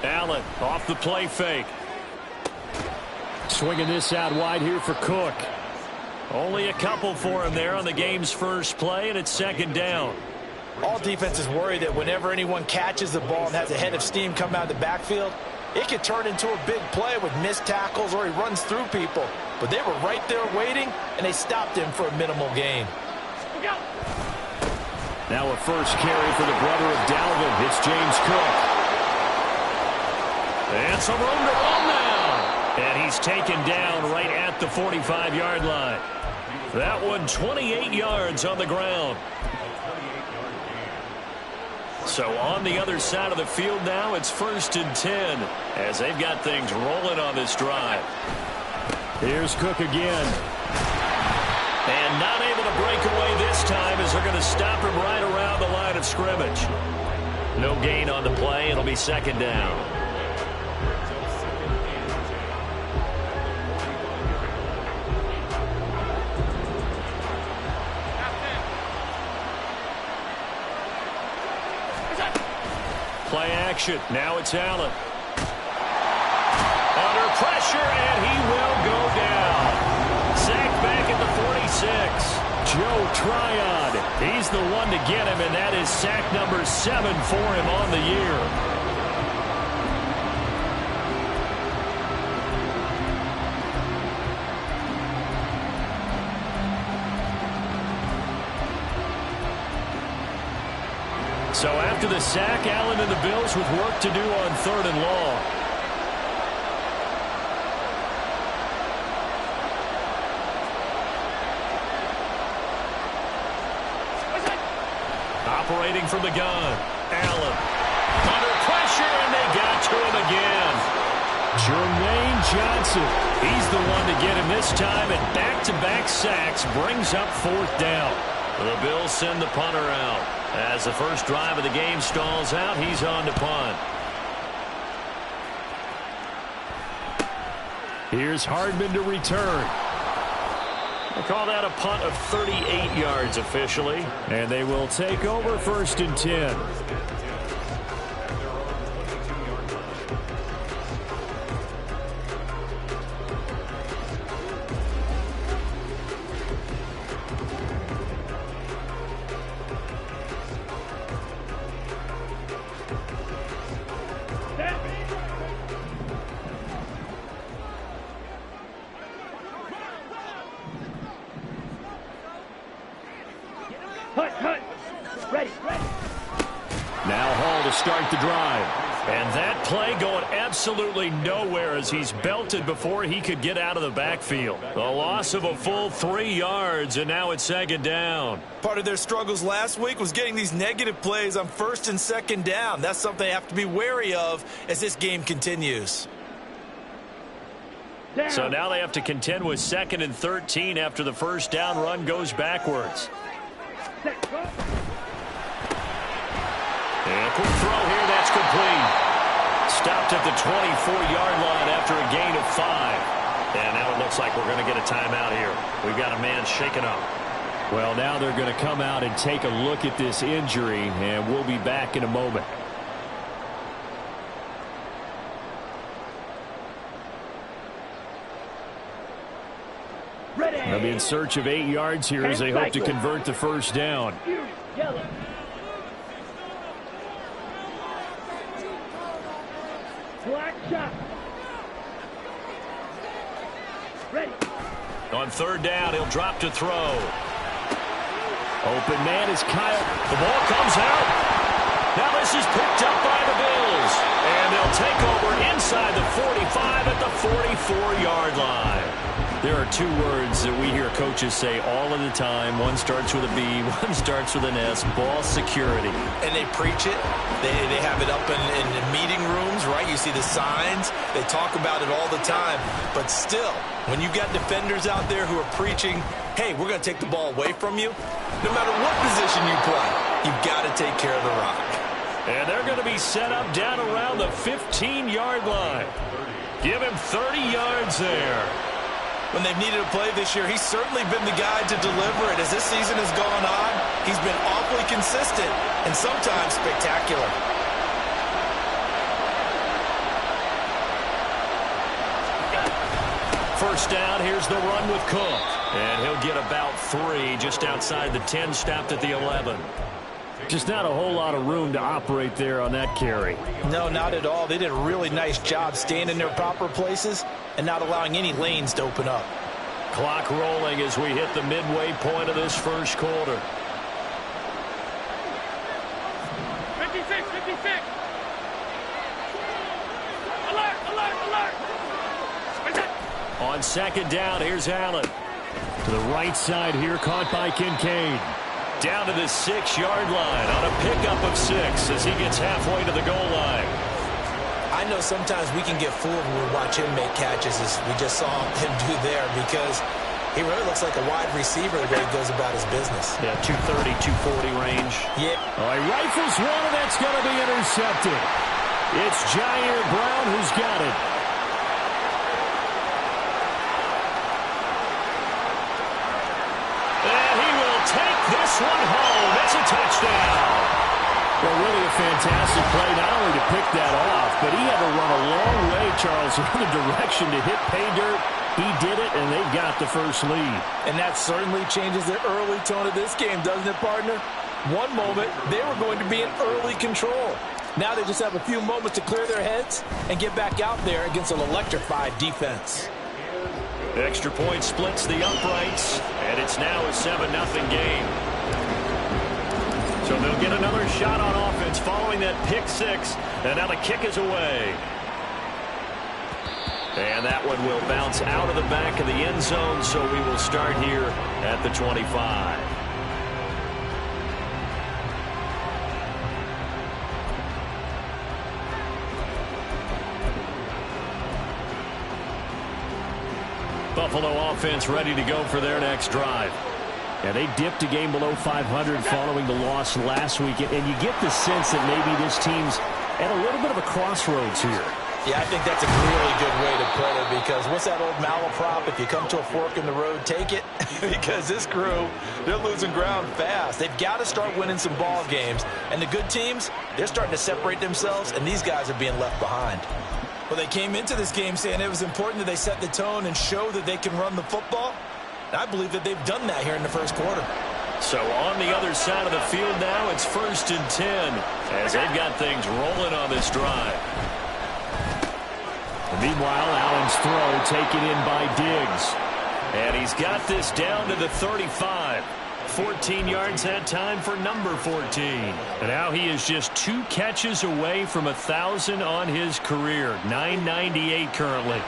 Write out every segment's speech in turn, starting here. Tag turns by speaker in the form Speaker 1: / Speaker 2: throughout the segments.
Speaker 1: Allen off the play fake. Swinging this out wide here for Cook. Only a couple for him there on the game's first play, and it's second down.
Speaker 2: All defenses worry that whenever anyone catches the ball and has a head of steam come out of the backfield, it could turn into a big play with missed tackles or he runs through people. But they were right there waiting, and they stopped him for a minimal gain.
Speaker 1: Now a first carry for the brother of Dalvin. It's James Cook. And some room to run now. And he's taken down right at the 45-yard line. That one 28 yards on the ground. So on the other side of the field now, it's 1st and 10 as they've got things rolling on this drive. Here's Cook again. And not able to break away this time as they're going to stop him right around the line of scrimmage. No gain on the play. It'll be second down. Play action. Now it's Allen. Under pressure, and he will go down. Sacked back at the 46. Joe Tryon. He's the one to get him, and that is sack number 7 for him on the year. So after the sack, Allen and the Bills with work to do on 3rd and long. Operating from the gun. Allen. Under pressure, and they got to him again. Jermaine Johnson. He's the one to get him this time, and back-to-back sacks brings up 4th down. The Bills send the punter out. As the first drive of the game stalls out, he's on to punt. Here's Hardman to return. We'll call that a punt of 38 yards officially. And they will take over 1st and 10. Now Hall to start the drive. And that play going absolutely nowhere as he's belted before he could get out of the backfield. The loss of a full 3 yards, and now it's second down.
Speaker 2: Part of their struggles last week was getting these negative plays on 1st and 2nd down. That's something they have to be wary of as this game continues.
Speaker 1: So now they have to contend with 2nd and 13 after the first down run goes backwards. And a quick throw here, that's complete. Stopped at the 24-yard line after a gain of 5. And now it looks like we're going to get a timeout here. We've got a man shaken up. Well, now they're going to come out and take a look at this injury, and we'll be back in a moment. They'll be in search of 8 yards here as they hope to convert the first down.
Speaker 3: Black shot. Ready.
Speaker 1: On 3rd down, he'll drop to throw. Open man is Kyle. The ball comes out. Now this is picked up by the Bills. And they'll take over inside the 45 at the 44-yard line. There are 2 words that we hear coaches say all of the time. One starts with a B, one starts with an S, ball security.
Speaker 2: And they preach it. They have it up in meeting rooms, right? You see the signs. They talk about it all the time. But still, when you've got defenders out there who are preaching, hey, we're going to take the ball away from you, no matter what position you play, you've got to take care of the rock.
Speaker 1: And they're going to be set up down around the 15-yard line. Give him 30 yards there.
Speaker 2: When they've needed a play this year, he's certainly been the guy to deliver it. As this season has gone on, he's been awfully consistent and sometimes spectacular.
Speaker 1: first down. Here's the run with Cook. And he'll get about 3 just outside the 10, stopped at the 11.
Speaker 4: Just not a whole lot of room to operate there on that carry.
Speaker 2: No, not at all. They did a really nice job staying in their proper places and not allowing any lanes to open up.
Speaker 1: Clock rolling as we hit the midway point of this first quarter.
Speaker 3: 56, 56. Alert, alert, alert.
Speaker 1: On second down, here's Allen.
Speaker 4: To the right side here, caught by Kincaid.
Speaker 1: Down to the 6-yard line on a pickup of 6 as he gets halfway to the goal line.
Speaker 2: I know sometimes we can get fooled when we watch him make catches, as we just saw him do there, because he really looks like a wide receiver the way he goes about his business.
Speaker 1: Yeah, 230, 240 range.
Speaker 2: Yeah.
Speaker 4: Oh, he rifles one, and that's going to be intercepted. It's Jair Brown who's got it.
Speaker 1: And he will take this one home. It's a touchdown.
Speaker 4: Well, really a fantastic play, not only to pick that off, but he had to run a long way, Charles, in the direction to hit pay dirt. He did it, and they've got the first lead.
Speaker 2: And that certainly changes the early tone of this game, doesn't it, partner? One moment, they were going to be in early control. Now they just have a few moments to clear their heads and get back out there against an electrified defense.
Speaker 1: Extra point splits the uprights, and it's now a 7-0 game. So they'll get another shot on offense following that pick 6, and now the kick is away. And that one will bounce out of the back of the end zone, so we will start here at the 25. Buffalo offense ready to go for their next drive.
Speaker 4: Yeah, they dipped a game below 500 following the loss last week, and you get the sense that maybe this team's at a little bit of a crossroads here.
Speaker 2: Yeah, I think that's a really good way to put it, because what's that old malaprop? If you come to a fork in the road, take it. Because this crew, they're losing ground fast. They've got to start winning some ball games. And the good teams, they're starting to separate themselves, and these guys are being left behind. Well, they came into this game saying it was important that they set the tone and show that they can run the football. And I believe that they've done that here in the first quarter.
Speaker 1: So on the other side of the field now, it's 1st and 10 as they've got things rolling on this drive.
Speaker 4: Meanwhile, Allen's throw taken in by Diggs.
Speaker 1: And he's got this down to the 35. 14 yards that time for number 14. And now he is just 2 catches away from 1,000 on his career. 998 currently.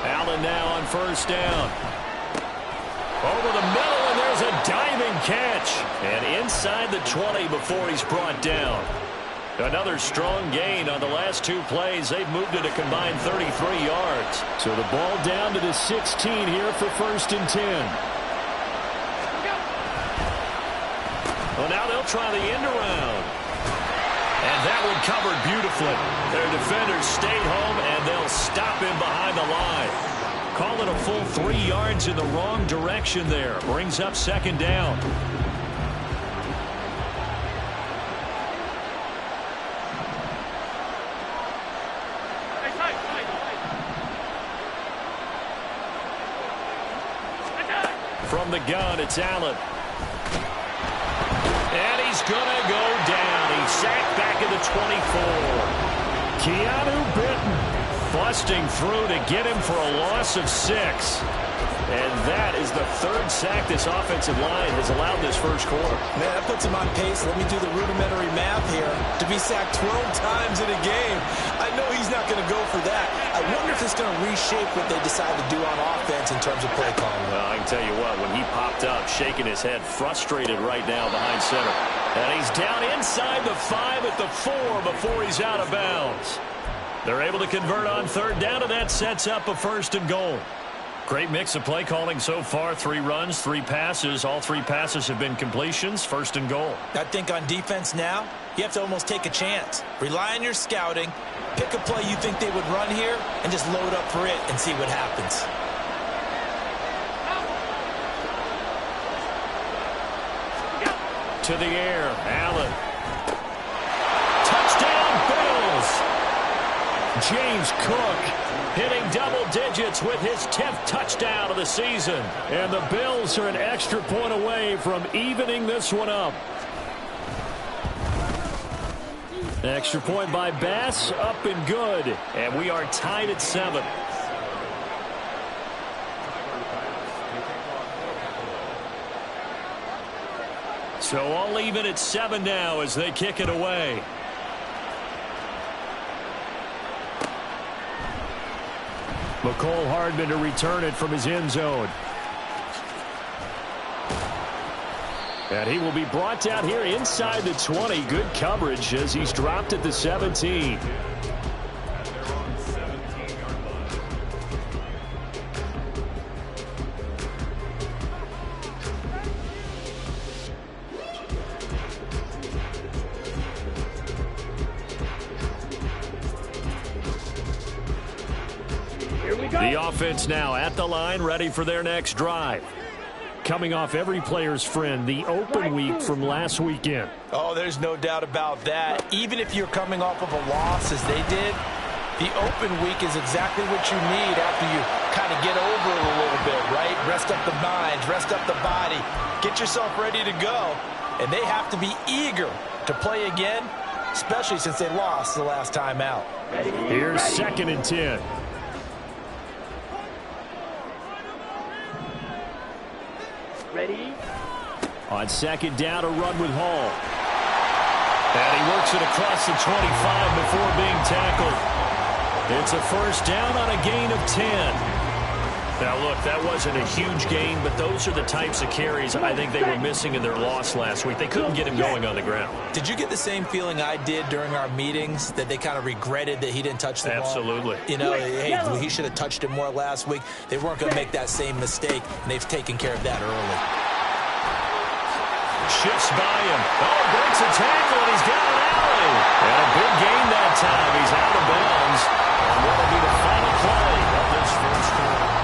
Speaker 1: Allen now on first down. Over the middle, and there's a diving catch. And inside the 20 before he's brought down. Another strong gain on the last 2 plays. They've moved it a combined 33 yards.
Speaker 4: So the ball down to the 16 here for 1st and 10.
Speaker 1: Well, now they'll try the end around. And that one covered beautifully. Their defenders stayed home, and they'll stop him behind the line. Call it a full 3 yards in the wrong direction there. Brings up 2nd down. From the gun, it's Allen. And he's going to go down. He's sacked back at the 24.
Speaker 4: Keanu Britton
Speaker 1: busting through to get him for a loss of 6. And that is the 3rd sack this offensive line has allowed this first quarter.
Speaker 2: Man, that puts him on pace. Let me do the rudimentary math here. To be sacked 12 times in a game, I know he's not going to go for that. I wonder if it's going to reshape what they decide to do on offense in terms of play calling.
Speaker 1: Well, I can tell you what, when he popped up, shaking his head, frustrated right now behind center. And he's down inside the 5 at the 4 before he's out of bounds. They're able to convert on 3rd down, and that sets up a 1st and goal. Great mix of play calling so far. 3 runs, 3 passes. All 3 passes have been completions. 1st and goal.
Speaker 2: I think on defense now, you have to almost take a chance. Rely on your scouting. Pick a play you think they would run here and just load up for it and see what happens.
Speaker 1: to the air. Allen. Touchdown, Bills. James Cook hitting double digits with his 10th touchdown of the season.
Speaker 4: And the Bills are an extra point away from evening this one up. Extra point by Bass, up and good.
Speaker 1: And we are tied at 7. So all even at 7 now as they kick it away.
Speaker 4: McCole Hardman to return it from his end zone. And he will be brought down here inside the 20. Good coverage as he's dropped at the 17. The offense now at the line, ready for their next drive. Coming off every player's friend, the open week from last weekend.
Speaker 2: Oh, there's no doubt about that. Even if you're coming off of a loss as they did, the open week is exactly what you need after you kind of get over it a little bit, right? Rest up the minds, rest up the body, get yourself ready to go. And they have to be eager to play again, especially since they lost the last time out.
Speaker 4: Here's 2nd and 10.
Speaker 3: Ready?
Speaker 4: On 2nd down, a run with Hall. And he works it across the 25 before being tackled. It's a first down on a gain of 10.
Speaker 1: Now, look, that wasn't a huge gain, but those are the types of carries I think they were missing in their loss last week. They couldn't get him going on the ground.
Speaker 2: Did you get the same feeling I did during our meetings, that they kind of regretted that he didn't touch the ball?
Speaker 1: Absolutely.
Speaker 2: You know, hey, he should have touched it more last week. They weren't going to make that same mistake, and they've taken care of that early.
Speaker 1: Shifts by him. Oh, breaks a tackle, and he's got an alley. And a big gain that time. He's out of bounds. And that'll be the final play of this first quarter.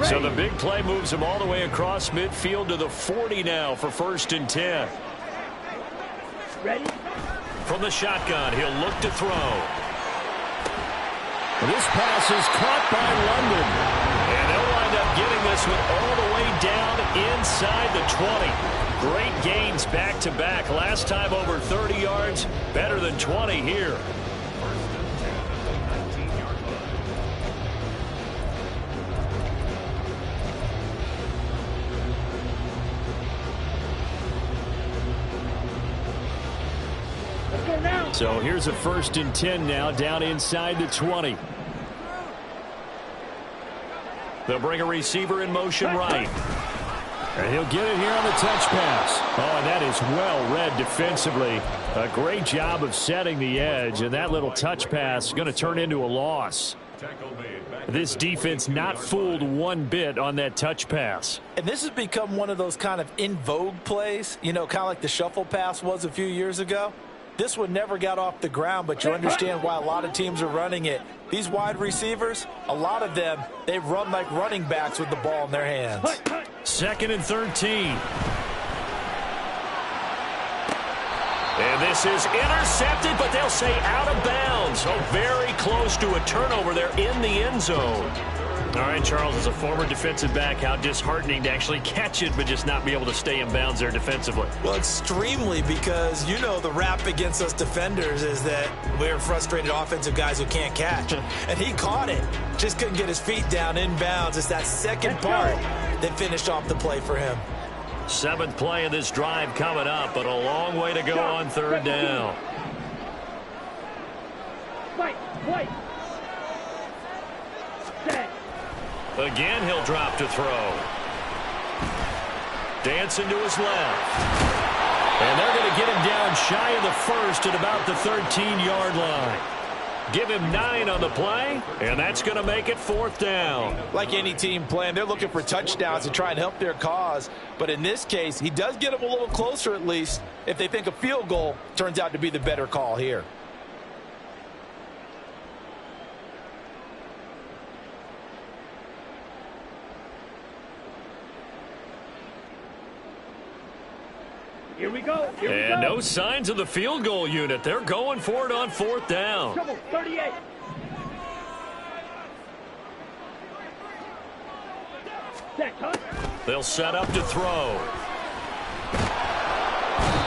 Speaker 1: So the big play moves him all the way across midfield to the 40 now for 1st and 10.
Speaker 3: Ready?
Speaker 1: From the shotgun, he'll look to throw.
Speaker 4: This pass is caught by London.
Speaker 1: And they'll wind up getting this one all the way down inside the 20. Great gains back-to-back. Last time over 30 yards, better than 20 here.
Speaker 4: So here's a 1st and 10 now, down inside the 20.
Speaker 1: They'll bring a receiver in motion right.
Speaker 4: And he'll get it here on the touch pass. Oh, and that is well read defensively. A great job of setting the edge, and that little touch pass is going to turn into a loss. This defense not fooled one bit on that touch pass.
Speaker 2: And this has become one of those kind of in vogue plays, you know, kind of like the shuffle pass was a few years ago. This one never got off the ground, but you understand why a lot of teams are running it. These wide receivers, a lot of them, they run like running backs with the ball in their hands.
Speaker 1: 2nd and 13. And this is intercepted, but they'll say out of bounds. So very close to a turnover there in the end zone. All right, Charles, as a former defensive back, how disheartening to actually catch it but just not be able to stay in bounds there defensively.
Speaker 2: Well, extremely, because, you know, the rap against us defenders is that we're frustrated offensive guys who can't catch. And he caught it. Just couldn't get his feet down in bounds. It's that second part that finished off the play for him.
Speaker 1: 7th play of this drive coming up, but a long way to go on 3rd down.
Speaker 3: Wait. Set.
Speaker 1: Again, he'll drop to throw. Dancing to his left. And they're going to get him down shy of the 1st at about the 13-yard line. Give him 9 on the play, and that's going to make it 4th down.
Speaker 2: Like any team playing, they're looking for touchdowns to try and help their cause. But in this case, he does get them a little closer at least if they think a field goal turns out to be the better call here.
Speaker 3: Here we go. Here we go.
Speaker 1: And no signs of the field goal unit. They're going for it on 4th down.
Speaker 3: Trouble, 38. Set, huh?
Speaker 1: They'll set up to throw.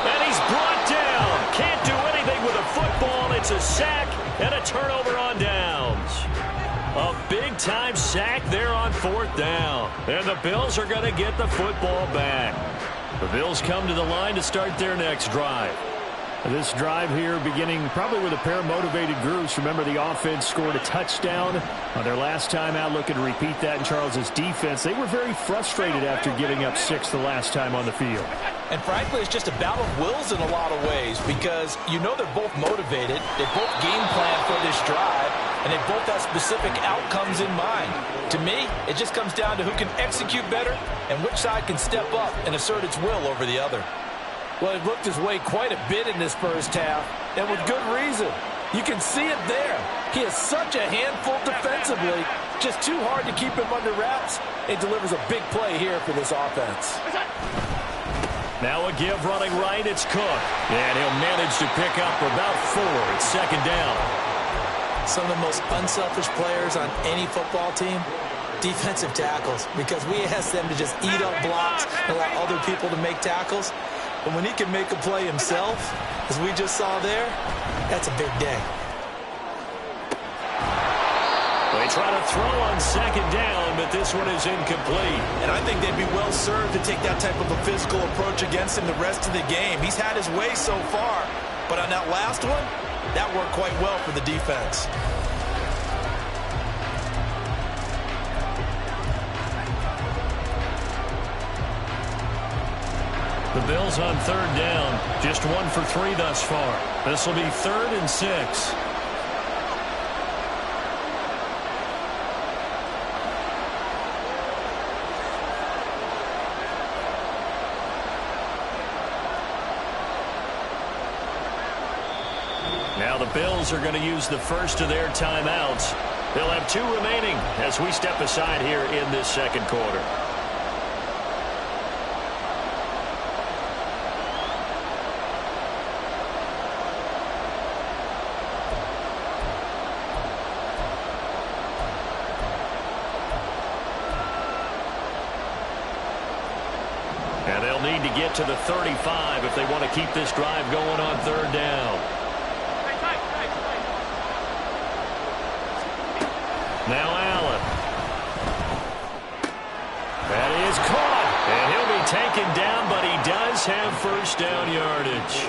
Speaker 1: And he's brought down. Can't do anything with a football. It's a sack and a turnover on downs. A big-time sack there on 4th down. And the Bills are going to get the football back. The Bills come to the line to start their next drive.
Speaker 4: This drive here beginning probably with a pair of motivated groups. Remember, the offense scored a touchdown on their last time out, looking to repeat that in Charles's defense. They were very frustrated after giving up 6 the last time on the field.
Speaker 2: And frankly, it's just a battle of wills in a lot of ways because you know they're both motivated. They both game plan for this drive, and they both have specific outcomes in mind. To me, it just comes down to who can execute better and which side can step up and assert its will over the other. Well, it looked his way quite a bit in this first half, and with good reason. You can see it there. He is such a handful defensively, just too hard to keep him under wraps. It delivers a big play here for this offense.
Speaker 1: Now a give running right, it's Cook. And he'll manage to pick up about 4. It's 2nd down.
Speaker 2: Some of the most unselfish players on any football team, defensive tackles, because we ask them to just eat up blocks and allow other people to make tackles. But when he can make a play himself, as we just saw there, that's a big day.
Speaker 1: They try to throw on 2nd down, but this one is incomplete.
Speaker 2: And I think they'd be well served to take that type of a physical approach against him the rest of the game. He's had his way so far, but on that last one, that worked quite well for the defense.
Speaker 1: The Bills on 3rd down, just 1 for 3 thus far. This will be 3rd and 6. Now the Bills are going to use the first of their timeouts. They'll have 2 remaining as we step aside here in this 2nd quarter. And they'll need to get to the 35 if they want to keep this drive going on 3rd down. Now Allen. That is caught. And he'll be taken down, but he does have 1st down yardage.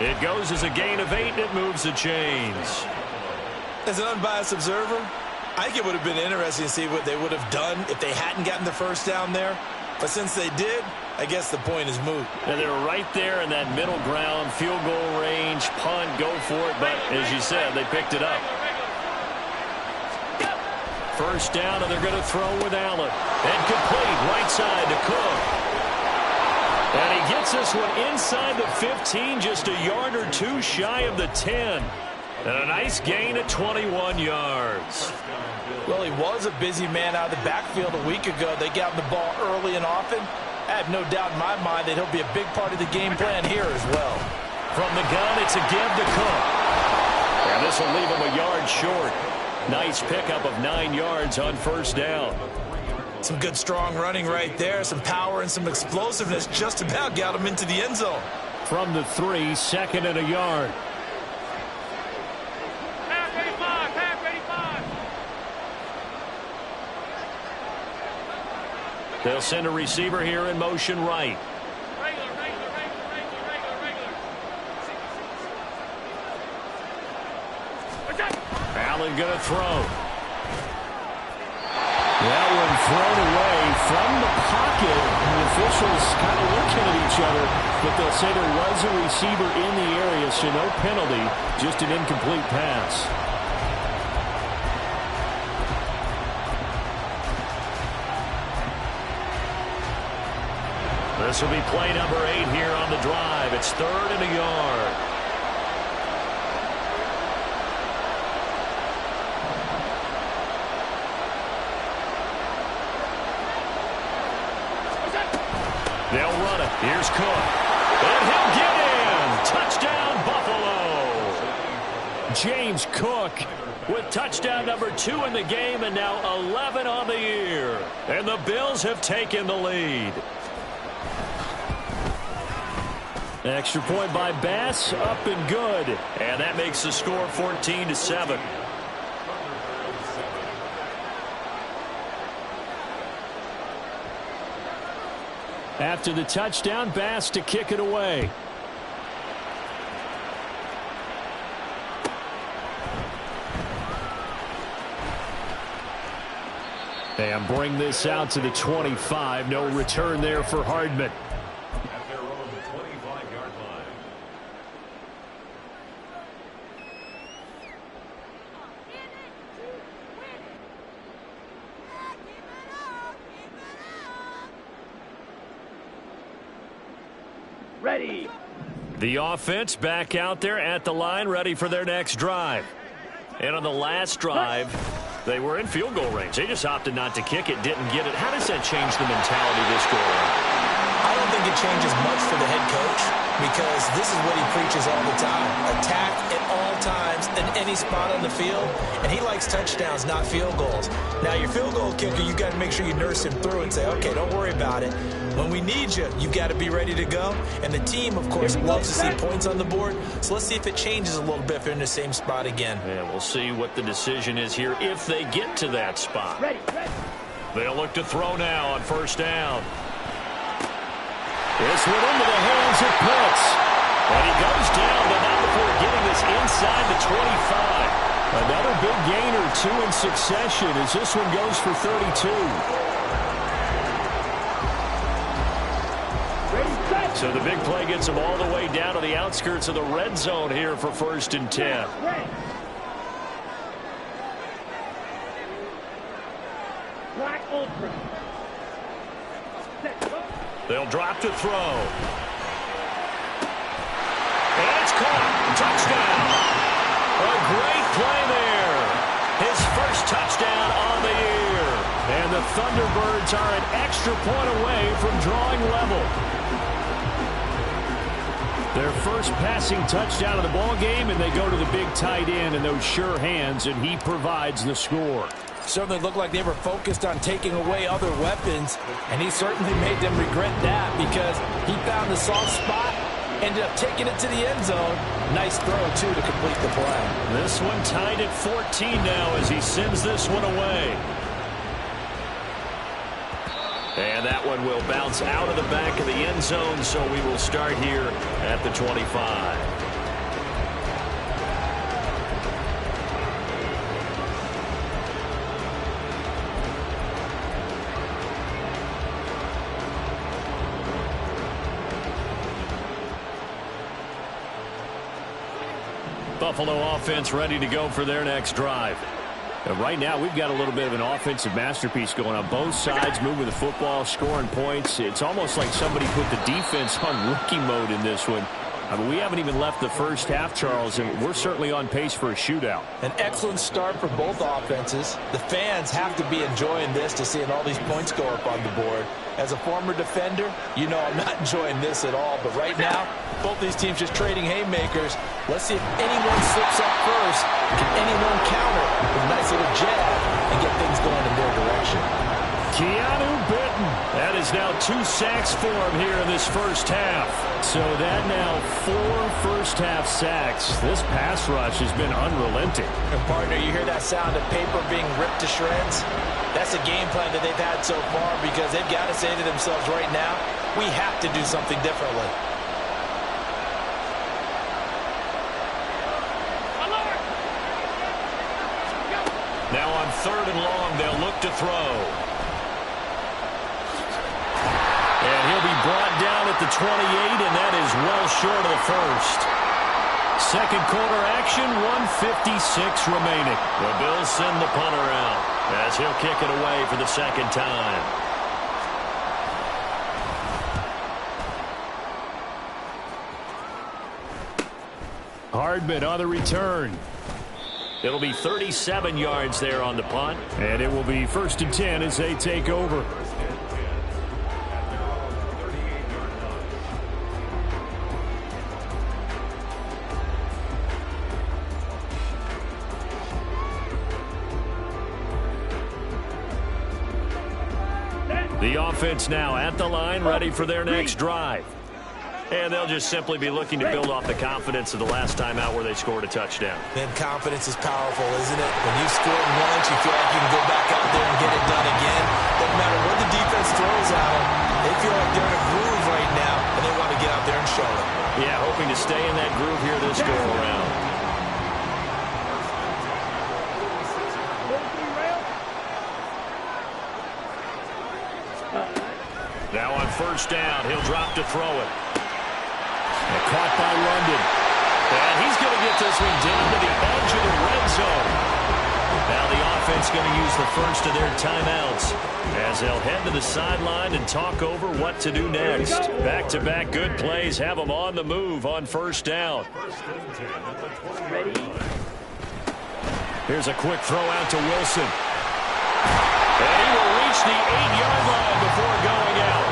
Speaker 1: It goes as a gain of 8, and it moves the chains.
Speaker 2: As an unbiased observer, I think it would have been interesting to see what they would have done if they hadn't gotten the 1st down there. But since they did, I guess the point is moot.
Speaker 1: And they were right there in that middle ground, field goal range, punt, go for it. But as you said, they picked it up. 1st down, and they're going to throw with Allen. And complete, right side to Cook. And he gets this one inside the 15, just a yard or 2 shy of the 10. And a nice gain at 21 yards.
Speaker 2: Well, he was a busy man out of the backfield a week ago. They got him the ball early and often. I have no doubt in my mind that he'll be a big part of the game plan here as well.
Speaker 1: From the gun, it's a give to Cook. And this will leave him a yard short. Nice pickup of 9 yards on 1st down.
Speaker 2: Some good strong running right there. Some power and some explosiveness just about got him into the end zone.
Speaker 4: From the 3, 2nd and a yard.
Speaker 1: They'll send a receiver here in motion right. Allen going to throw. That one thrown away from the pocket. And the
Speaker 4: officials kind of looking at each other, but they'll say there was a receiver in the area, so no penalty, just an incomplete pass.
Speaker 1: This will be play number 8 here on the drive. It's 3rd and a yard. They'll run it. Here's Cook. And he'll get in. Touchdown, Buffalo.
Speaker 4: James Cook
Speaker 1: with touchdown number 2 in the game and now 11 on the year. And the Bills have taken the lead.
Speaker 4: Extra point by Bass, up and good.
Speaker 1: And that makes the score 14-7.
Speaker 4: After the touchdown, Bass to kick it away. And bring this out to the 25. No return there for Hardman.
Speaker 3: Ready.
Speaker 1: The offense back out there at the line, ready for their next drive. And on the last drive, they were in field goal range. They just opted not to kick it, didn't get it. How does that change the mentality this go around?
Speaker 2: I don't think it changes much for the head coach because this is what he preaches all the time. Attack at all times in any spot on the field, and he likes touchdowns, not field goals. Now, your field goal kicker, you got to make sure you nurse him through and say, okay, don't worry about it. When we need you, you've got to be ready to go. And the team, of course, loves to see points on the board. So let's see if it changes a little bit if they're in the same spot again.
Speaker 1: And we'll see what the decision is here if they get to that spot.
Speaker 3: Ready.
Speaker 1: They'll look to throw now on first down. This one into the hands of Pitts. And he goes down, but not before getting this inside the 25.
Speaker 4: Another big gain or 2 in succession as this one goes for 32.
Speaker 1: So the big play gets them all the way down to the outskirts of the red zone here for 1st and 10.
Speaker 3: Black Ultra. Set.
Speaker 1: They'll drop to throw. And it's caught. Touchdown. A great play there. His first touchdown on the year.
Speaker 4: And the Thunderbirds are an extra point away from drawing level. Their first passing touchdown of the ball game, and they go to the big tight end and those sure hands, and he provides the score.
Speaker 2: Certainly looked like they were focused on taking away other weapons, and he certainly made them regret that because he found the soft spot, ended up taking it to the end zone. Nice throw, too, to complete the play.
Speaker 1: This one tied at 14 now as he sends this one away. And that one will bounce out of the back of the end zone, so we will start here at the 25. Buffalo offense ready to go for their next drive.
Speaker 4: Right now, we've got a little bit of an offensive masterpiece going on. Both sides moving the football, scoring points. It's almost like somebody put the defense on rookie mode in this one. I mean, we haven't even left the first half, Charles, and we're certainly on pace for a shootout.
Speaker 2: An excellent start for both offenses. The fans have to be enjoying this to seeing all these points go up on the board. As a former defender, you know I'm not enjoying this at all. But right now, both these teams just trading haymakers. Let's see if anyone slips up first. Can anyone counter with a nice little jab and get things going in their direction?
Speaker 4: Keanu Bitten.
Speaker 1: That is now 2 sacks for him here in this first half.
Speaker 4: So that now 4 first-half sacks. This pass rush has been unrelenting.
Speaker 2: And partner, you hear that sound of paper being ripped to shreds? That's a game plan that they've had so far because they've got to say to themselves right now, we have to do something differently.
Speaker 1: Now on 3rd and long, they'll look to throw. And at the 28, and that is well short of the first. Second quarter action, 1:56 remaining. The Bills send the punter out as he'll kick it away for the second time.
Speaker 4: Hardman on the return.
Speaker 1: It'll be 37 yards there on the punt.
Speaker 4: And it will be 1st and 10 as they take over. The offense now at the line, ready for their next drive.
Speaker 1: And they'll just simply be looking to build off the confidence of the last time out where they scored a touchdown.
Speaker 2: Man, confidence is powerful, isn't it? When you scored once, you feel like you can go back out there and get it done again. Doesn't matter what the defense throws at them. They feel like they're in a groove right now, and they want to get out there and show it.
Speaker 1: Yeah, hoping to stay in that groove here this go-around. Now on 1st down, he'll drop to throw it.
Speaker 4: And caught by London.
Speaker 1: And he's going to get this one down to the edge of the red zone. Now the offense going to use the first of their timeouts as they'll head to the sideline and talk over what to do next. Back-to-back good plays have them on the move on 1st down. Here's a quick throw out to Wilson. And he will reach the 8-yard line before going out.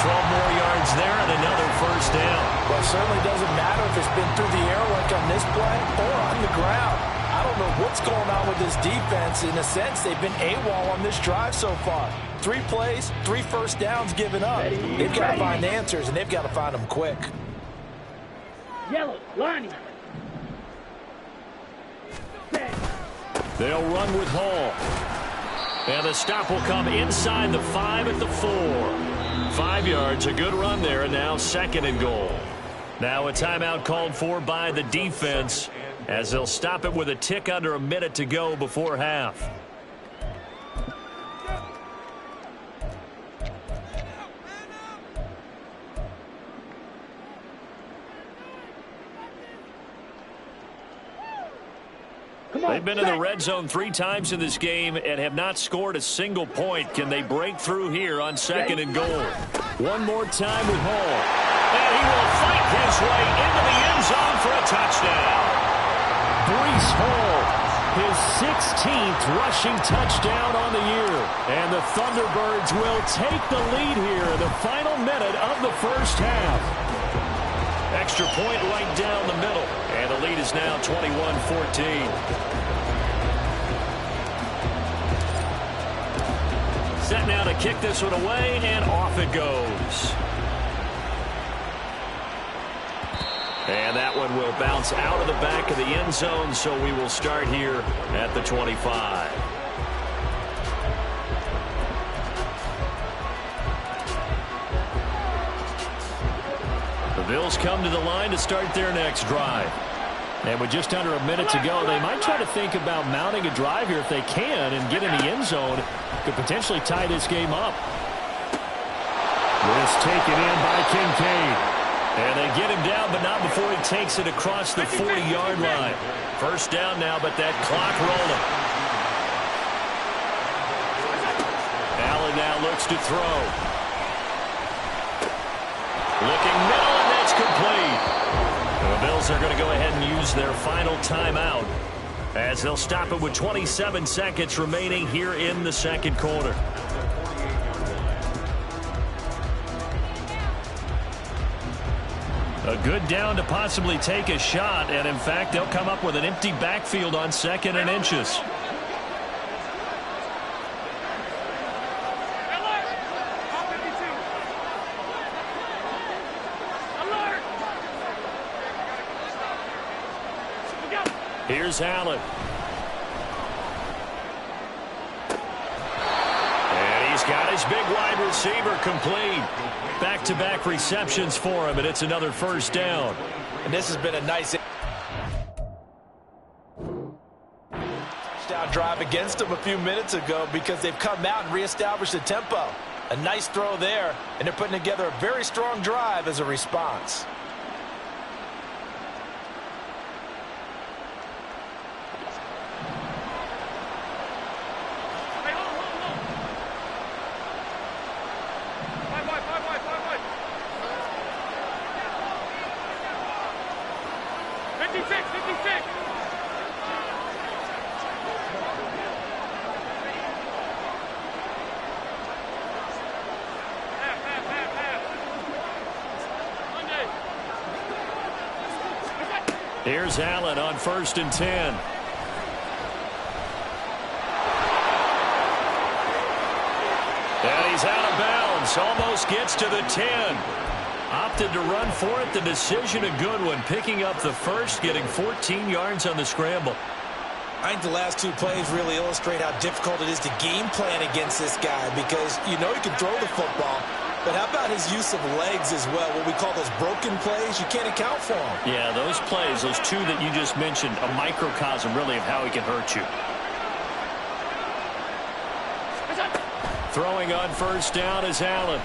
Speaker 1: 12 more yards there and another 1st down.
Speaker 2: Well, it certainly doesn't matter if it's been through the air like on this play or on the ground. I don't know what's going on with this defense. In a sense, they've been AWOL on this drive so far. 3 plays, 3 1st downs given up. They've got to find answers, and they've got to find them quick.
Speaker 3: Yellow, Lonnie.
Speaker 1: They'll run with Hall. And the stop will come inside the 5 at the 4. 5 yards, a good run there, and now 2nd and goal. Now a timeout called for by the defense as they'll stop it with a tick under a minute to go before half. They've been in the red zone 3 times in this game and have not scored a single point. Can they break through here on 2nd and goal? One more time with Hall. And he will fight his way into the end zone for a touchdown.
Speaker 4: Breece Hall, his 16th rushing touchdown on the year. And the Thunderbirds will take the lead here in the final minute of the 1st half.
Speaker 1: Extra point right down the middle. And the lead is now 21-14. Set now to kick this one away, and off it goes. And that one will bounce out of the back of the end zone, so we will start here at the 25. The Bills come to the line to start their next drive. And with just under a minute to go, they might try to think about mounting a drive here if they can and get in the end zone. Could potentially tie this game up.
Speaker 4: This taken in by Kincaid.
Speaker 1: And they get him down, but not before he takes it across the 40-yard line. 1st down now, but that clock rolling. Allen now looks to throw. Looking middle, and that's complete. The Bills are going to go ahead and use their final timeout as they'll stop it with 27 seconds remaining here in the 2nd quarter. A good down to possibly take a shot, and in fact, they'll come up with an empty backfield on 2nd and inches. Here's Allen. And he's got his big wide receiver complete. Back-to-back receptions for him, and it's another 1st down.
Speaker 2: And this has been a nice touchdown drive against them a few minutes ago because they've come out and reestablished the tempo. A nice throw there, and they're putting together a very strong drive as a response.
Speaker 4: Here's Allen on 1st and 10. And he's out of bounds. Almost gets to the 10. Opted to run for it. The decision a good one. Picking up the first, getting 14 yards on the scramble.
Speaker 2: I think the last two plays really illustrate how difficult it is to game plan against this guy, because you know he can throw the football, but how about his use of legs as well? What we call those broken plays, you can't account for them.
Speaker 4: Yeah, those plays, those two that you just mentioned, a microcosm really of how he can hurt you. Throwing on 1st down is Allen.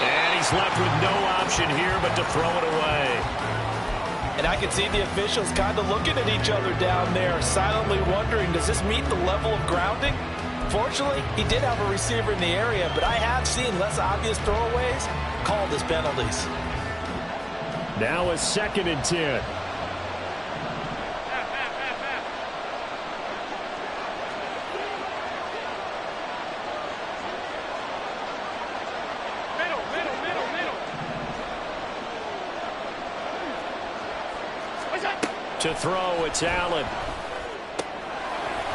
Speaker 4: And he's left with no option here but to throw it away.
Speaker 2: And I can see the officials kind of looking at each other down there, silently wondering, does this meet the level of grounding? Fortunately, he did have a receiver in the area, but I have seen less obvious throwaways called as penalties.
Speaker 4: Now a 2nd and 10. To throw, it's Allen.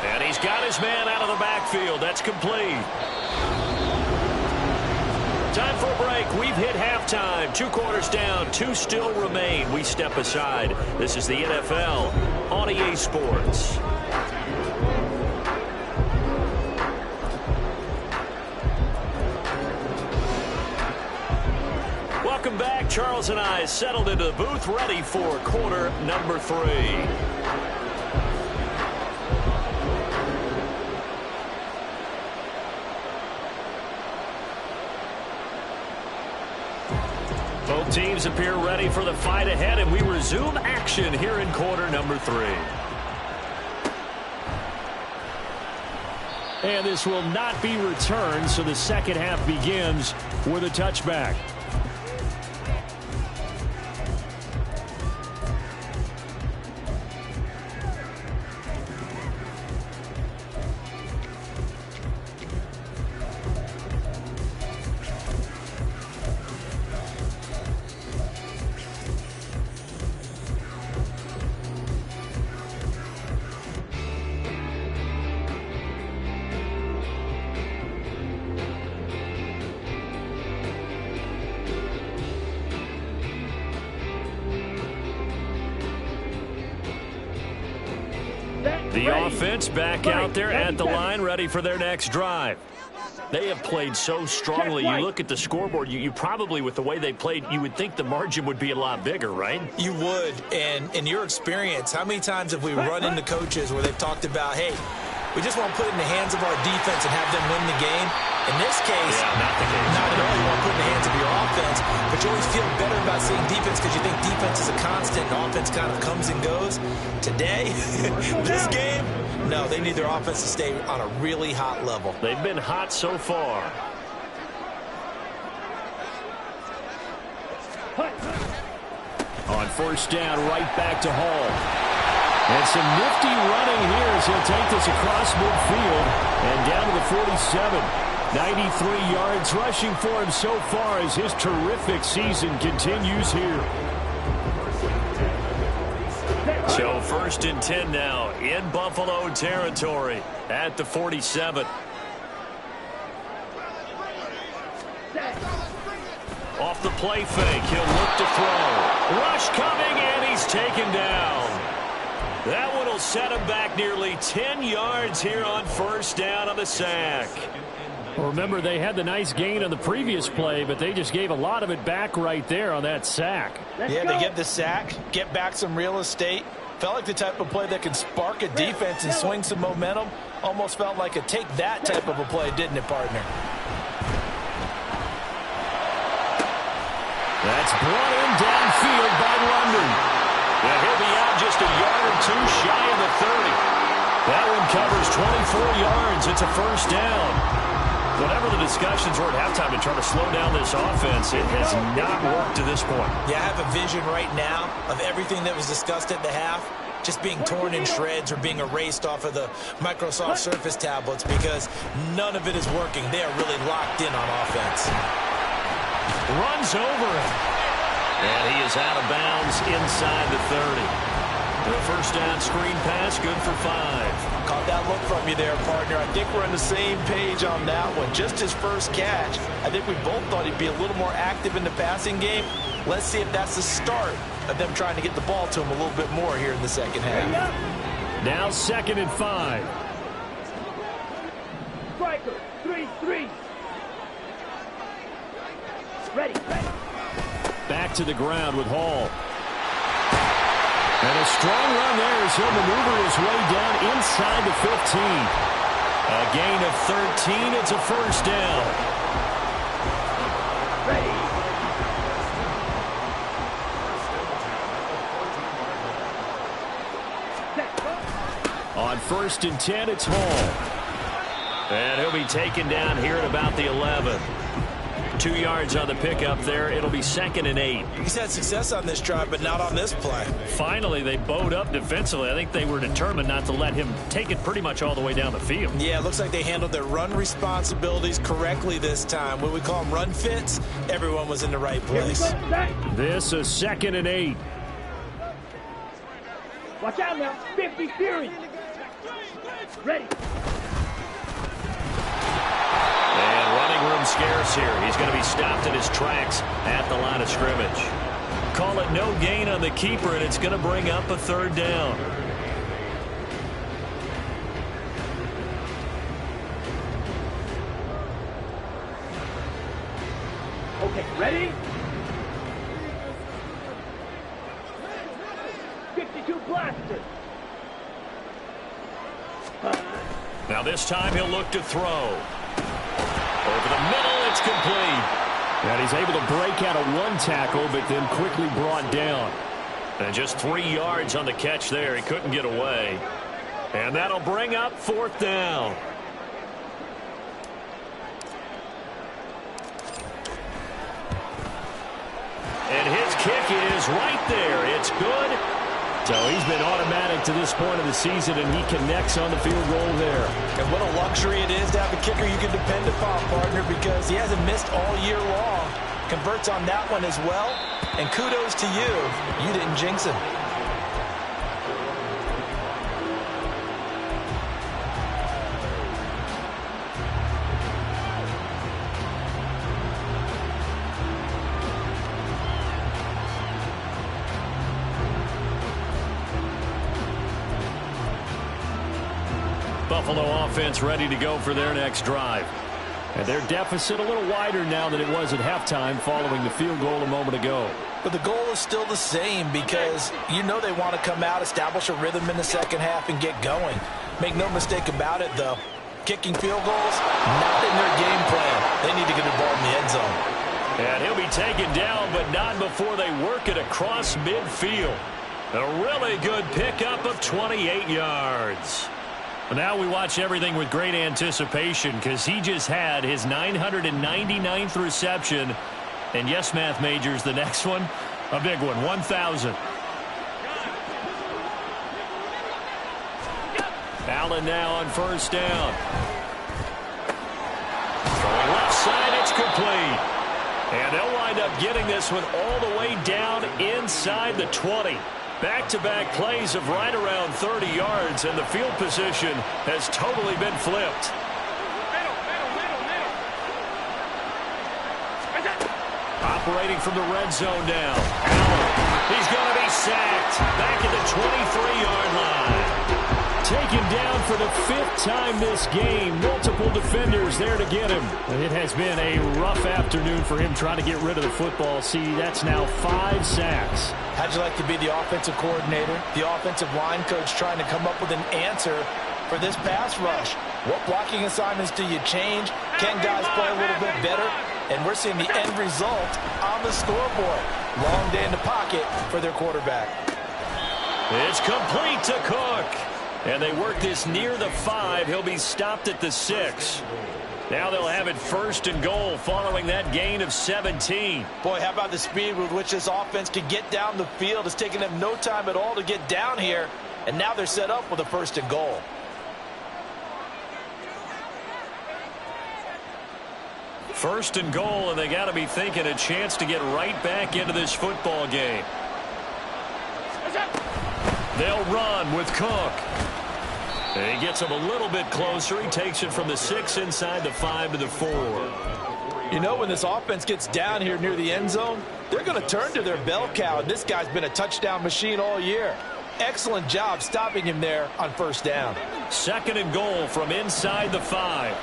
Speaker 4: And he's got his man out of the backfield. That's complete. Time for a break. We've hit halftime. 2 quarters down. 2 still remain. We step aside. This is the NFL on EA Sports. Welcome back. Charles and I settled into the booth, ready for quarter number 3. Both teams appear ready for the fight ahead, and we resume action here in quarter number 3. And this will not be returned, so the second half begins with a touchback. The offense back out there at the line, ready for their next drive. They have played so strongly. You look at the scoreboard, you probably, with the way they played, you would think the margin would be a lot bigger, right?
Speaker 2: You would. And in your experience, how many times have we run into coaches where they've talked about, hey, we just want to put it in the hands of our defense and have them win the game? In this case,
Speaker 4: not the case.
Speaker 2: Not at all. You want to put it in the hands of your offense, but you always feel better about seeing defense because you think defense is a constant and offense kind of comes and goes. Today, this game, no, they need their offense to stay on a really hot level.
Speaker 4: They've been hot so far. On 1st down, right back to Hall. And some nifty running here as he'll take this across midfield and down to the 47. 93 yards rushing for him so far as his terrific season continues here. So 1st and 10 now in Buffalo territory at the 47. Off the play fake, he'll look to throw. Rush coming, and he's taken down. That one will set him back nearly 10 yards here on 1st down on the sack. Well, remember, they had the nice gain on the previous play, but they just gave a lot of it back right there on that sack.
Speaker 2: Yeah, they get the sack, get back some real estate, Felt like the type of play that can spark a defense and swing some momentum. Almost felt like a take that type of a play, didn't it, partner?
Speaker 4: That's brought in downfield by London.
Speaker 1: Yeah, he'll be out just a yard or two shy of the 30.
Speaker 4: That one covers 24 yards. It's a first down. Whatever the discussions were at halftime to try to slow down this offense, it has not worked to this point.
Speaker 2: Yeah, I have a vision right now of everything that was discussed at the half just being torn in shreds or being erased off of the Microsoft Surface tablets because none of it is working. They are really locked in on offense.
Speaker 4: Runs over it.
Speaker 1: And he is out of bounds inside the 30. The first down screen pass, good for 5.
Speaker 2: Caught that look from you there, partner. I think we're on the same page on that one. Just his first catch. I think we both thought he'd be a little more active in the passing game. Let's see if that's the start of them trying to get the ball to him a little bit more here in the second half.
Speaker 4: Now 2nd and 5.
Speaker 3: Striker, 3-3. Ready.
Speaker 4: Back to the ground with Hall. And a strong run there as he'll maneuver his way down inside the 15.
Speaker 1: A gain of 13. It's a first down.
Speaker 3: Ready.
Speaker 4: On 1st and 10, it's Hall.
Speaker 1: And he'll be taken down here at about the 11. 2 yards on the pickup there. It'll be 2nd and 8.
Speaker 2: He's had success on this drive, but not on this play.
Speaker 4: Finally, they bowed up defensively. I think they were determined not to let him take it pretty much all the way down the field.
Speaker 2: Yeah, it looks like they handled their run responsibilities correctly this time. When we call them run fits, everyone was in the right place.
Speaker 4: This is 2nd and 8.
Speaker 3: Watch out now. 50 Fury. Ready.
Speaker 1: And running room scarce here. He's going to be stopped in his tracks at the line of scrimmage. Call it no gain on the keeper, and it's going to bring up a 3rd down.
Speaker 3: Okay, ready? 52 blaster.
Speaker 1: Now this time he'll look to throw. Over the middle, it's complete.
Speaker 4: And he's able to break out of one tackle, but then quickly brought down.
Speaker 1: And just 3 yards on the catch there. He couldn't get away. And that'll bring up 4th down. And his kick is right there. It's good.
Speaker 4: So he's been automatic to this point of the season, and he connects on the field goal there.
Speaker 2: And what a luxury it is to have a kicker you can depend upon, partner, because he hasn't missed all year long. Converts on that one as well. And kudos to you. You didn't jinx him.
Speaker 4: Buffalo offense ready to go for their next drive. And their deficit a little wider now than it was at halftime following the field goal a moment ago.
Speaker 2: But the goal is still the same because you know they want to come out, establish a rhythm in the second half, and get going. Make no mistake about it, though. Kicking field goals, not in their game plan. They need to get the ball in the end zone.
Speaker 1: And he'll be taken down, but not before they work it across midfield. A really good pickup of 28 yards.
Speaker 4: Now we watch everything with great anticipation because he just had his 999th reception. And yes, math majors, the next one, a big one, 1,000.
Speaker 1: Allen now on 1st down. Throwing left side, it's complete. And they'll wind up getting this one all the way down inside the 20. Back-to-back plays of right around 30 yards, and the field position has totally been flipped. Operating from the red zone now. Allen, he's going to be sacked back at the 23-yard line.
Speaker 4: taken down for the 5th time this game. Multiple defenders there to get him. It has been a rough afternoon for him trying to get rid of the football. See, that's now 5 sacks.
Speaker 2: How'd you like to be the offensive coordinator, the offensive line coach trying to come up with an answer for this pass rush? What blocking assignments do you change? Can guys play a little bit better? And we're seeing the end result on the scoreboard. Long day in the pocket for their quarterback.
Speaker 1: It's complete to Cook. And they work this near the 5. He'll be stopped at the 6. Now they'll have it 1st and goal following that gain of 17.
Speaker 2: Boy, how about the speed with which this offense can get down the field? It's taken them no time at all to get down here. And now they're set up with a 1st and goal.
Speaker 1: First and goal, and they got to be thinking a chance to get right back into this football game. They'll run with Cook. And he gets him a little bit closer. He takes it from the 6 inside the 5 to the 4.
Speaker 2: You know, when this offense gets down here near the end zone, they're going to turn to their bell cow. And this guy's been a touchdown machine all year. Excellent job stopping him there on 1st down.
Speaker 1: 2nd and goal from inside the 5.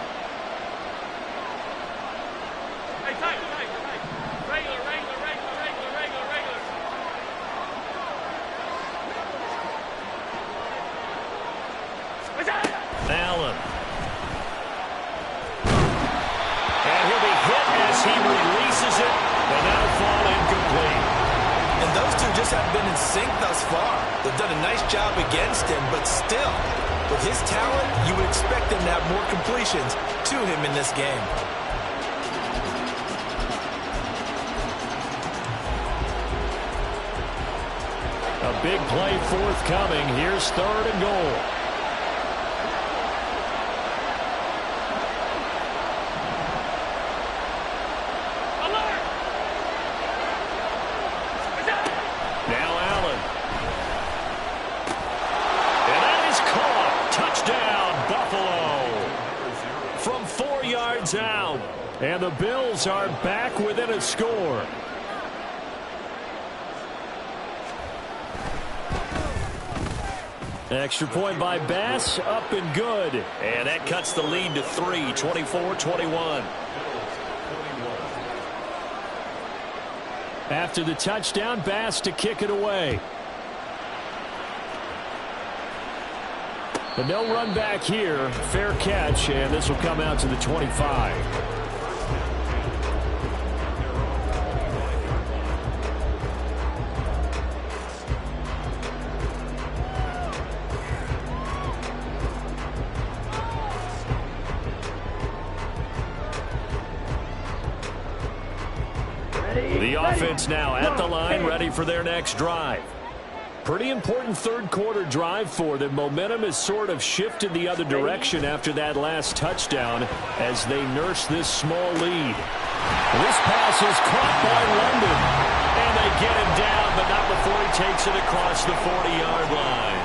Speaker 1: Allen. And he'll be hit as he releases it, and that'll fall incomplete.
Speaker 2: And those two just haven't been in sync thus far. They've done a nice job against him, but still, with his talent, you would expect him to have more completions to him in this game.
Speaker 4: A big play forthcoming. Here's 3rd and goal. Out, and the Bills are back within a score. Extra point by Bass, up and good.
Speaker 1: And that cuts the lead to 3, 24-21.
Speaker 4: After the touchdown, Bass to kick it away. But no run back here. Fair catch, and this will come out to the 25. The offense now at the line, ready for their next drive. Pretty important 3rd quarter drive for them. Momentum has sort of shifted the other direction after that last touchdown as they nurse this small lead. This pass is caught by London. And they get him down, but not before he takes it across the 40-yard line.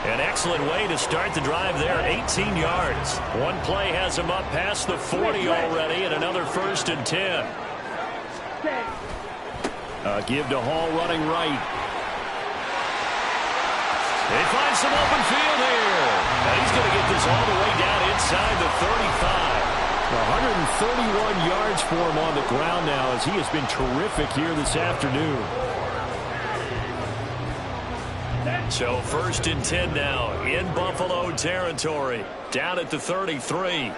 Speaker 1: An excellent way to start the drive there, 18 yards. One play has him up past the 40 already, and another 1st and 10.
Speaker 4: Give to Hall running right.
Speaker 1: They find some open field here. And he's going to get this all the way down inside the 35.
Speaker 4: 131 yards for him on the ground now as he has been terrific here this afternoon.
Speaker 1: So 1st and 10 now in Buffalo territory. Down at the 33.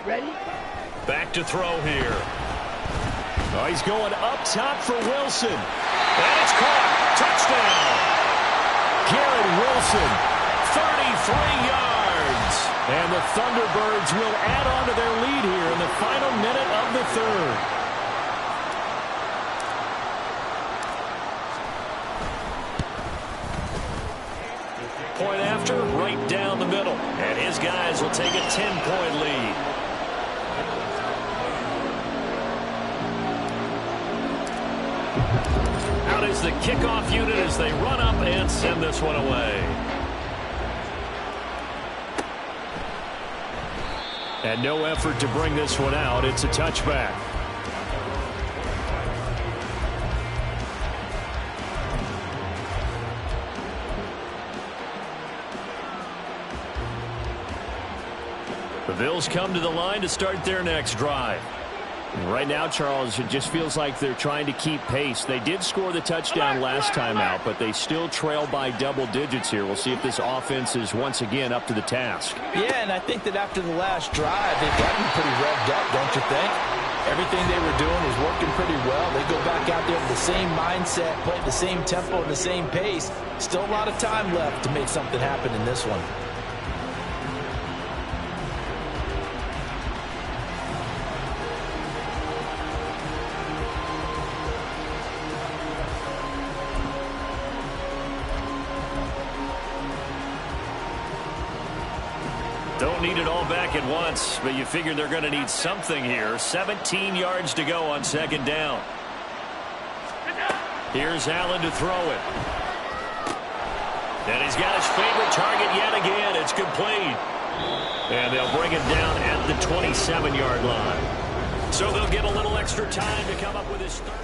Speaker 3: Ready?
Speaker 1: Back to throw here.
Speaker 4: Oh, he's going up top for Wilson.
Speaker 1: And it's caught. Touchdown.
Speaker 4: Garrett Wilson,
Speaker 1: 33 yards.
Speaker 4: And the Thunderbirds will add on to their lead here in the final minute of the 3rd.
Speaker 1: Point after, right down the middle. And his guys will take a 10-point lead. Out is the kickoff unit as they run up and send this one away.
Speaker 4: And no effort to bring this one out. It's a touchback. The Bills come to the line to start their next drive. Right now, Charles, it just feels like they're trying to keep pace. They did score the touchdown last time out, but they still trail by double digits here. We'll see if this offense is once again up to the task.
Speaker 2: Yeah, and I think that after the last drive, they've gotten pretty revved up, don't you think? Everything they were doing was working pretty well. They go back out there with the same mindset, play at the same tempo and the same pace. Still a lot of time left to make something happen in this one.
Speaker 4: Don't need it all back at once, but you figure they're going to need something here. 17 yards to go on second down. Here's Allen to throw it. And he's got his favorite target yet again. It's complete. And they'll bring it down at the 27-yard line. So they'll get a little extra time to come up with his third.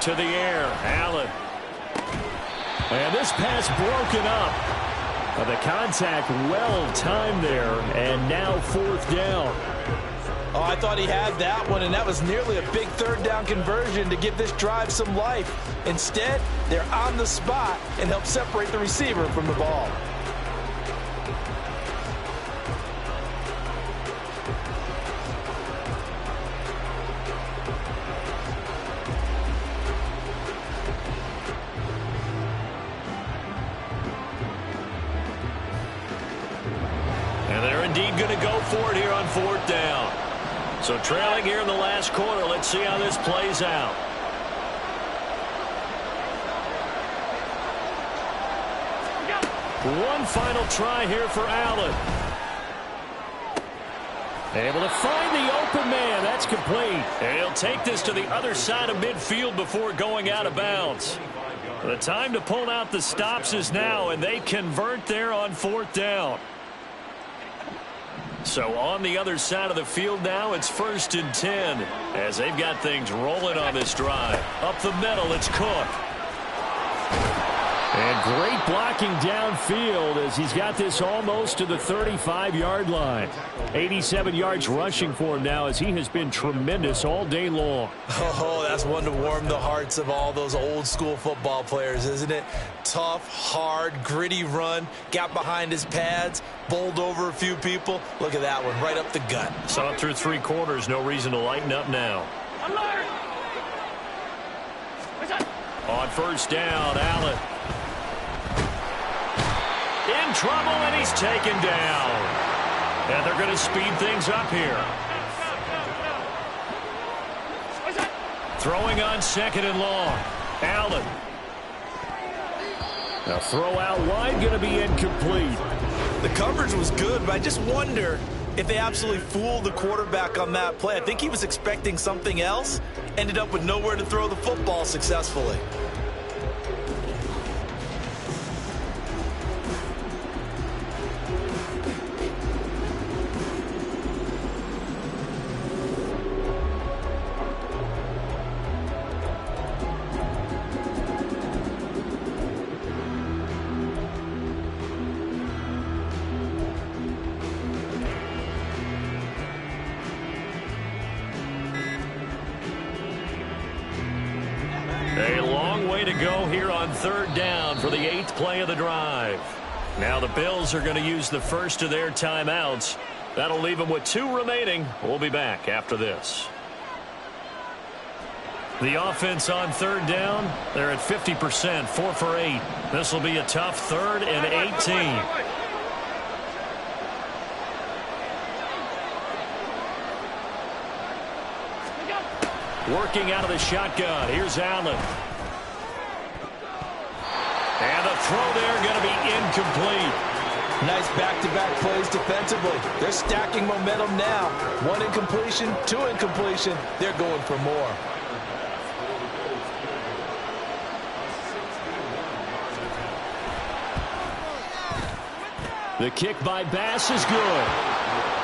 Speaker 4: To the air, Allen. And this pass broken up. The contact well timed there, and now fourth down.
Speaker 2: Oh, I thought he had that one, and that was nearly a big third down conversion to give this drive some life. Instead, they're on the spot and help separate the receiver from the ball.
Speaker 4: Going to go for it here on fourth down. So trailing here in the last quarter. Let's see how this plays out. One final try here for Allen. Able to find the open man. That's complete. And he'll take this to the other side of midfield before going out of bounds. The time to pull out the stops is now, and they convert there on fourth down. So on the other side of the field now, it's 1st and 10 as they've got things rolling on this drive. Up the middle, it's Cook. And great blocking downfield as he's got this almost to the 35-yard line. 87 yards rushing for him now as he has been tremendous all day long.
Speaker 2: Oh, that's one to warm the hearts of all those old-school football players, isn't it? Tough, hard, gritty run, got behind his pads, bowled over a few people. Look at that one, right up the gut.
Speaker 4: Saw it through 3 quarters, no reason to lighten up now. On first down, Allen. In trouble, and he's taken down. And they're going to speed things up here. Throwing on 2nd and long. Allen. Now throw out wide, going to be incomplete.
Speaker 2: The coverage was good, but I just wonder if they absolutely fooled the quarterback on that play. I think he was expecting something else. Ended up with nowhere to throw the football successfully.
Speaker 4: A long way to go here on 3rd down for the 8th play of the drive. Now the Bills are going to use the first of their timeouts. That'll leave them with 2 remaining. We'll be back after this. The offense on 3rd down, they're at 50%, 4 for 8. This will be a tough 3rd and 18. Working out of the shotgun. Here's Allen. And the throw there going to be incomplete.
Speaker 2: Nice back-to-back plays defensively. They're stacking momentum now. 1 incompletion, 2 incompletion. They're going for more.
Speaker 4: The kick by Bass is good.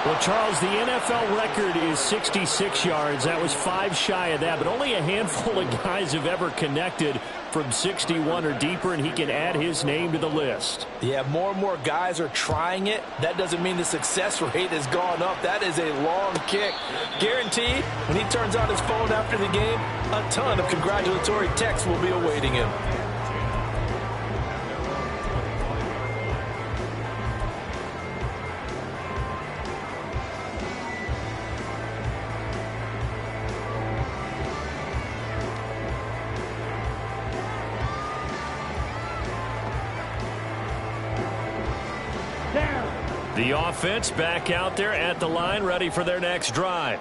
Speaker 4: Well, Charles, the NFL record is 66 yards. That was 5 shy of that, but only a handful of guys have ever connected from 61 or deeper, and he can add his name to the list.
Speaker 2: Yeah, more and more guys are trying it. That doesn't mean the success rate has gone up. That is a long kick. Guaranteed, when he turns on his phone after the game, a ton of congratulatory texts will be awaiting him.
Speaker 4: The offense back out there at the line, ready for their next drive.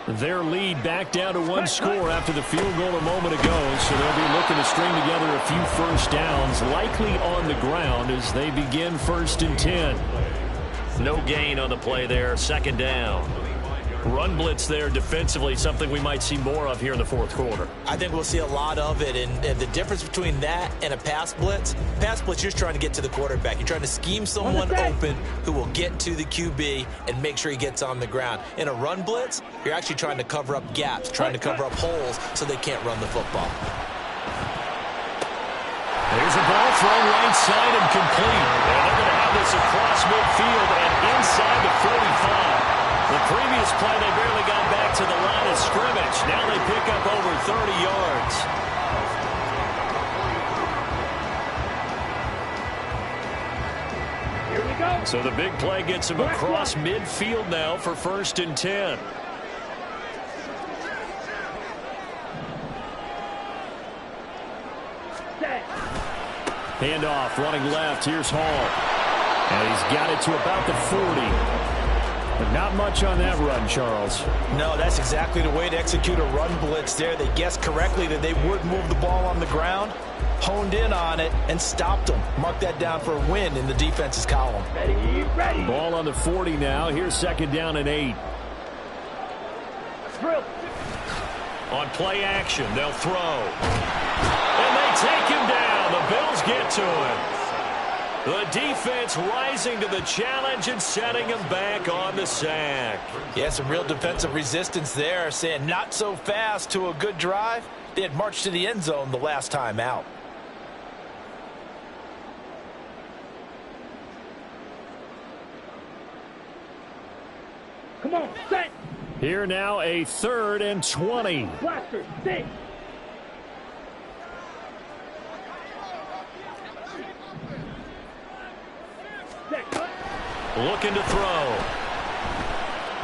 Speaker 4: Their lead back down to 1 score after the field goal a moment ago, so they'll be looking to string together a few first downs, likely on the ground as they begin 1st and 10. No gain on the play there, 2nd down. Run blitz there defensively, something we might see more of here in the 4th quarter.
Speaker 2: I think we'll see a lot of it, and the difference between that and a pass blitz, you're just trying to get to the quarterback. You're trying to scheme someone open who will get to the QB and make sure he gets on the ground. In a run blitz, you're actually trying to cover up gaps, trying to cover up holes so they can't run the football.
Speaker 4: There's a ball thrown right side and complete. And they're going to have this across midfield and inside the 45. The previous play, they barely got back to the line of scrimmage. Now they pick up over 30 yards.
Speaker 3: Here we go.
Speaker 4: So the big play gets them across midfield now for 1st and 10. Handoff, running left. Here's Hall. And he's got it to about the 40. But not much on that run, Charles.
Speaker 2: No, that's exactly the way to execute a run blitz there. They guessed correctly that they would move the ball on the ground, honed in on it, and stopped them. Mark that down for a win in the defense's column.
Speaker 3: Ready.
Speaker 4: Ball on the 40 now. Here's 2nd down and 8.
Speaker 3: Drill.
Speaker 1: On play action, they'll throw. And they take him down. The Bills get to him. The defense rising to the challenge and setting him back on the sack.
Speaker 2: Yeah, some real defensive resistance there, saying not so fast to a good drive. They had marched to the end zone the last time out.
Speaker 3: Come on, set.
Speaker 4: Here now a 3rd and 20.
Speaker 3: Blaster, sit.
Speaker 1: Looking to throw.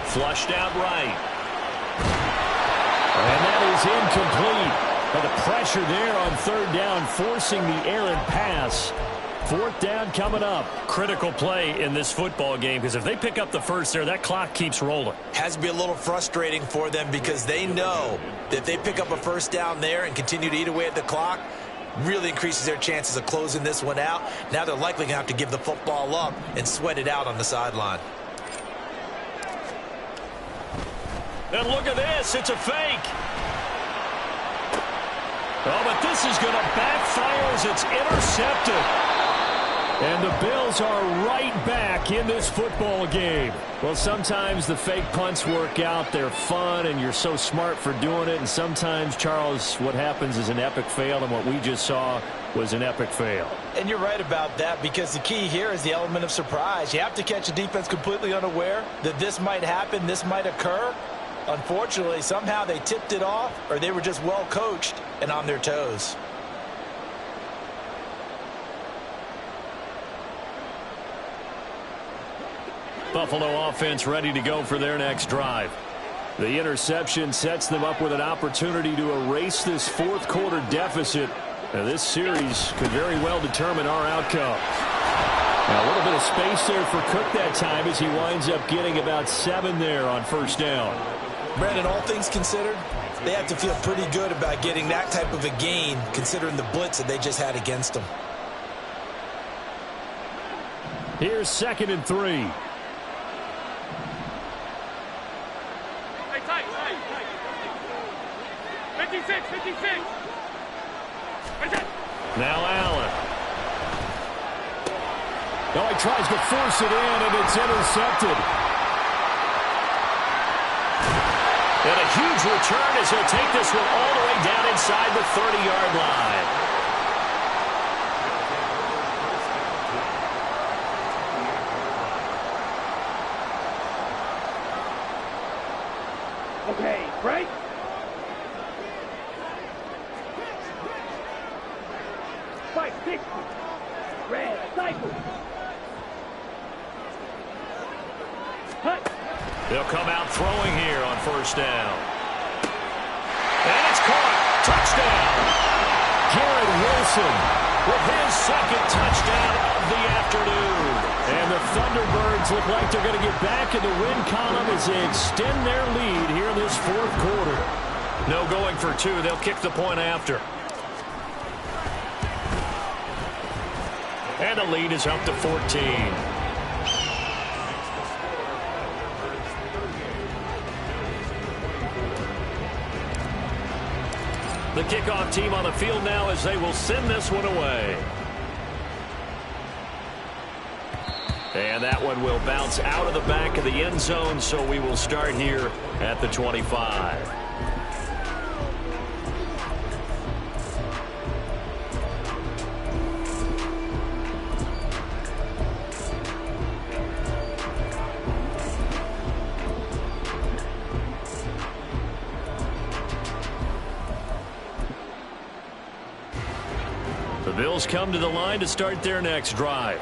Speaker 1: Flushed out right.
Speaker 4: And that is incomplete. But the pressure there on 3rd down, forcing the errant pass. 4th down coming up.
Speaker 1: Critical play in this football game, because if they pick up the first there, that clock keeps rolling.
Speaker 2: Has to be a little frustrating for them because they know that if they pick up a 1st down there and continue to eat away at the clock, really increases their chances of closing this one out. Now they're likely going to have to give the football up and sweat it out on the sideline.
Speaker 1: And look at this. It's a fake. Oh, but this is going to backfire as it's intercepted.
Speaker 4: And the Bills are right back in this football game. Well, sometimes the fake punts work out. They're fun, and you're so smart for doing it. And sometimes, Charles, what happens is an epic fail, and what we just saw was an epic fail.
Speaker 2: And you're right about that, because the key here is the element of surprise. You have to catch a defense completely unaware that this might happen, this might occur. Unfortunately, somehow they tipped it off, or they were just well coached and on their toes.
Speaker 4: Buffalo offense ready to go for their next drive. The interception sets them up with an opportunity to erase this 4th quarter deficit. Now, this series could very well determine our outcome. Now, a little bit of space there for Cook that time as he winds up getting about 7 there on 1st down.
Speaker 2: Brandon, all things considered, they have to feel pretty good about getting that type of a gain, considering the blitz that they just had against them.
Speaker 4: Here's 2nd and 3.
Speaker 3: Hey, tight. 56.
Speaker 4: Now Allen. Oh, he tries to force it in, and it's intercepted.
Speaker 1: And a huge return as he'll take this one all the way down inside the 30-yard line.
Speaker 3: Okay, break. Fight 60. Red, cycle. Hut.
Speaker 1: They'll come out throwing here on 1st down. And it's caught. Touchdown.
Speaker 4: Garrett Wilson
Speaker 1: With his 2nd touchdown of the afternoon.
Speaker 4: And the Thunderbirds look like they're going to get back in the win column as they extend their lead here in this 4th quarter.
Speaker 1: No going for 2. They'll kick the point after. And the lead is up to 14. The kickoff team on the field now as they will send this one away. And that one will bounce out of the back of the end zone, so we will start here at the 25. The Bills come to the line to start their next drive.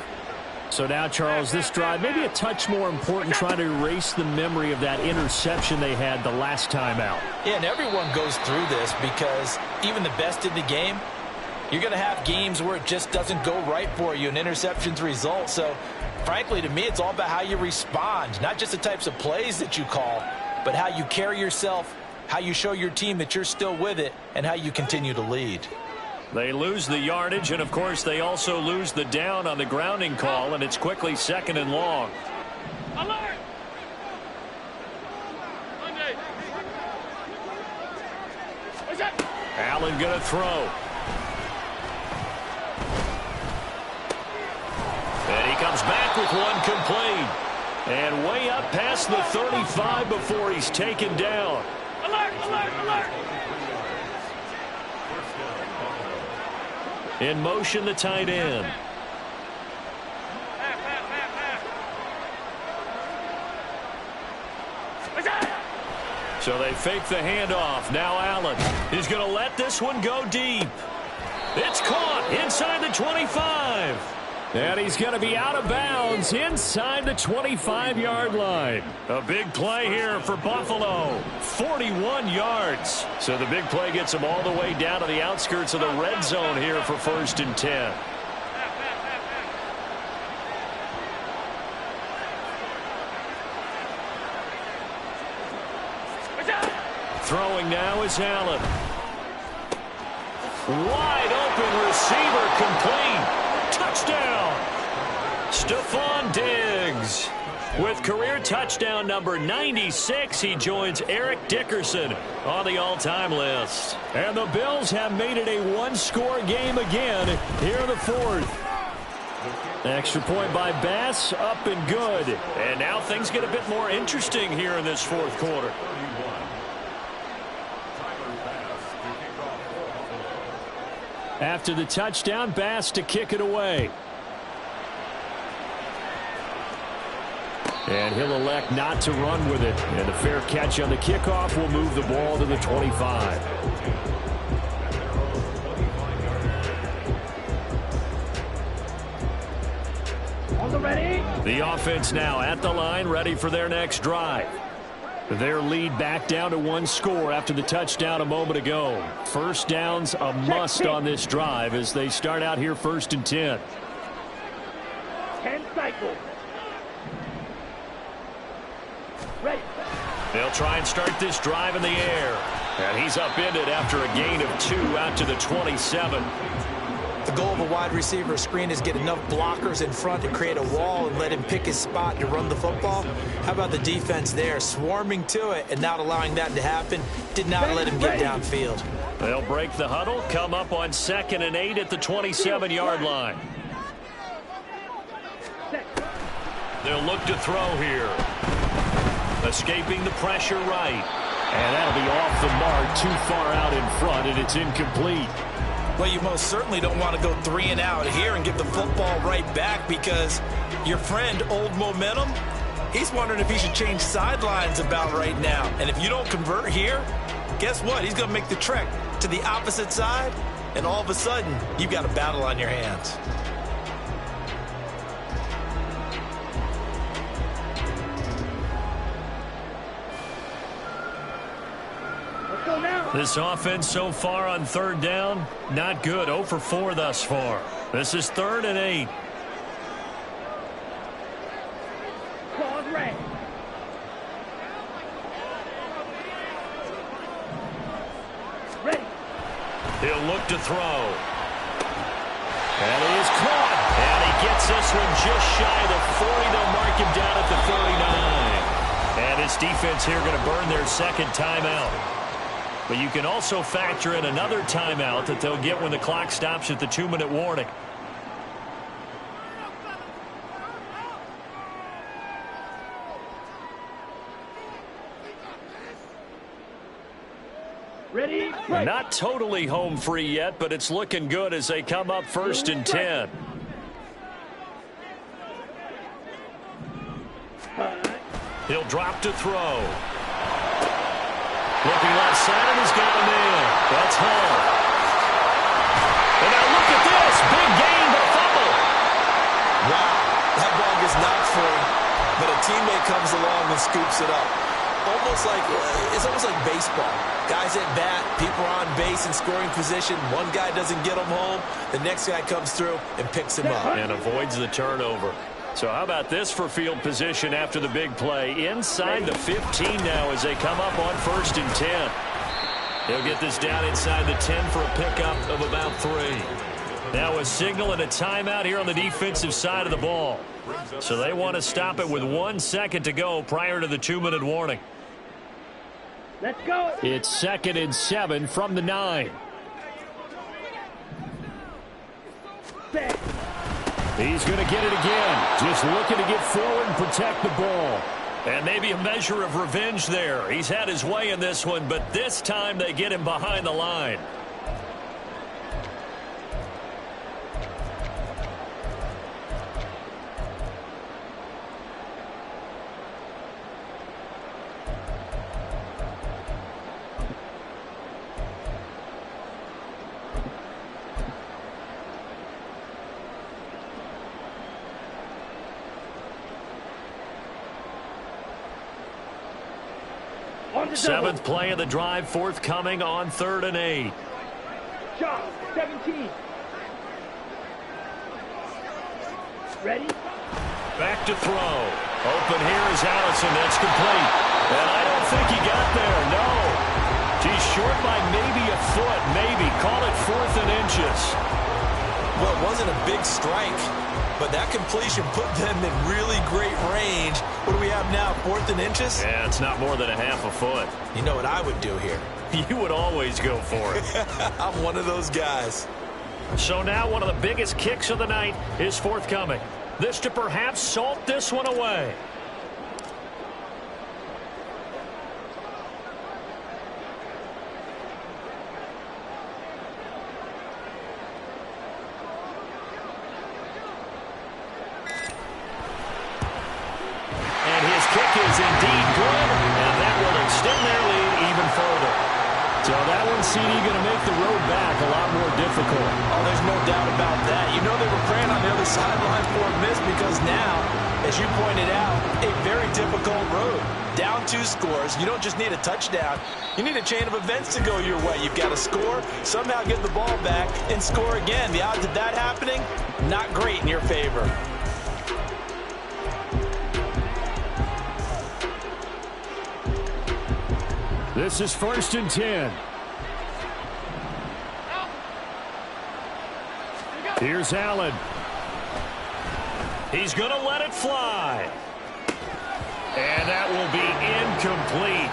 Speaker 4: So now, Charles, this drive maybe a touch more important, trying to erase the memory of that interception they had the last time out.
Speaker 2: Yeah, and everyone goes through this because even the best in the game, you're going to have games where it just doesn't go right for you, and interceptions result. So, frankly, to me, it's all about how you respond, not just the types of plays that you call, but how you carry yourself, how you show your team that you're still with it, and how you continue to lead.
Speaker 1: They lose the yardage, and, of course, they also lose the down on the grounding call, and it's quickly 2nd and long.
Speaker 3: Alert! Monday. What's that?
Speaker 1: Allen going to throw. And he comes back with one complete. And way up past the 35 before he's taken down.
Speaker 3: Alert!
Speaker 1: In motion, the tight end. So they fake the handoff. Now Allen is going to let this one go deep. It's caught inside the 25.
Speaker 4: And he's going to be out of bounds inside the 25-yard line.
Speaker 1: A big play here for Buffalo. 41 yards. So the big play gets them all the way down to the outskirts of the red zone here for 1st and 10. Throwing now is Allen. Wide open receiver complete. Touchdown. Stephon Diggs. With career touchdown number 96, he joins Eric Dickerson on the all-time list.
Speaker 4: And the Bills have made it a one-score game again here in the 4th. Extra point by Bass, up and good.
Speaker 1: And now things get a bit more interesting here in this 4th quarter.
Speaker 4: After the touchdown, Bass to kick it away. And he'll elect not to run with it. And the fair catch on the kickoff will move the ball to the 25.
Speaker 3: On the ready.
Speaker 1: The offense now at the line, ready for their next drive.
Speaker 4: Their lead back down to one score after the touchdown a moment ago. First down's a must on this drive as they start out here 1st and 10.
Speaker 3: 10 cycles. Ready.
Speaker 1: They'll try and start this drive in the air. And he's upended after a gain of 2 out to the 27.
Speaker 2: The goal of a wide receiver screen is get enough blockers in front to create a wall and let him pick his spot to run the football. How about the defense there, swarming to it and not allowing that to happen? Did not let him get downfield.
Speaker 4: They'll break the huddle, come up on 2nd and 8 at the 27-yard line. They'll look to throw here. Escaping the pressure right. And that'll be off the mark, too far out in front, and it's incomplete.
Speaker 2: Well, you most certainly don't want to go 3 and out here and get the football right back, because your friend, Old Momentum, he's wondering if he should change sidelines about right now. And if you don't convert here, guess what? He's going to make the trek to the opposite side, and all of a sudden, you've got a battle on your hands.
Speaker 4: This offense so far on 3rd down, not good. 0 for 4 thus far. This is 3rd and 8.
Speaker 3: Claws red. Ready.
Speaker 4: He'll look to throw. And he is caught. And he gets this one just shy of the 40. They'll mark him down at the 39. And his defense here going to burn their 2nd timeout. But you can also factor in another timeout that they'll get when the clock stops at the 2-minute warning.
Speaker 3: Ready, break.
Speaker 4: Not totally home free yet, but it's looking good as they come up 1st and 10. He'll drop to throw. Looking left side, and he's got a man. That's Hull. And now look at this. Big gain, but a fumble.
Speaker 2: Wow, that ball gets knocked free, but a teammate comes along and scoops it up. It's almost like baseball. Guys at bat, people are on base in scoring position. One guy doesn't get him home. The next guy comes through and picks him up.
Speaker 4: And avoids the turnover. So how about this for field position after the big play? Inside the 15 now as they come up on 1st and 10. They'll get this down inside the 10 for a pickup of about 3. Now a signal and a timeout here on the defensive side of the ball. So they want to stop it with 1 second to go prior to the 2-minute warning.
Speaker 3: Let's go.
Speaker 4: It's 2nd and 7 from the 9.
Speaker 3: Set.
Speaker 4: He's going to get it again. Just looking to get forward and protect the ball. And maybe a measure of revenge there. He's had his way in this one, but this time they get him behind the line. Seventh play of the drive forthcoming on 3rd and 8.
Speaker 3: Shot 17. Ready?
Speaker 4: Back to throw. Open here is Allison. That's complete. And I don't think he got there. No. He's short by maybe a foot. Maybe. Call it 4th and inches.
Speaker 2: Well, it wasn't a big strike, but that completion put them in really great range. What do we have now, 4th and inches?
Speaker 4: Yeah, it's not more than a half a foot.
Speaker 2: You know what I would do here?
Speaker 4: You would always go for it.
Speaker 2: I'm one of those guys.
Speaker 4: So now one of the biggest kicks of the night is forthcoming. This to perhaps salt this one away. Kick is indeed good, and that will extend their lead even further. So that one, CD, going to make the road back a lot more difficult.
Speaker 2: Oh, there's no doubt about that. You know they were praying on the other sideline for a miss, because now, as you pointed out, a very difficult road. Down 2 scores. You don't just need a touchdown. You need a chain of events to go your way. You've got to score, somehow get the ball back, and score again. The odds of that happening, not great in your favor.
Speaker 4: This is 1st and 10. Here's Allen.
Speaker 1: He's going to let it fly. And that will be incomplete.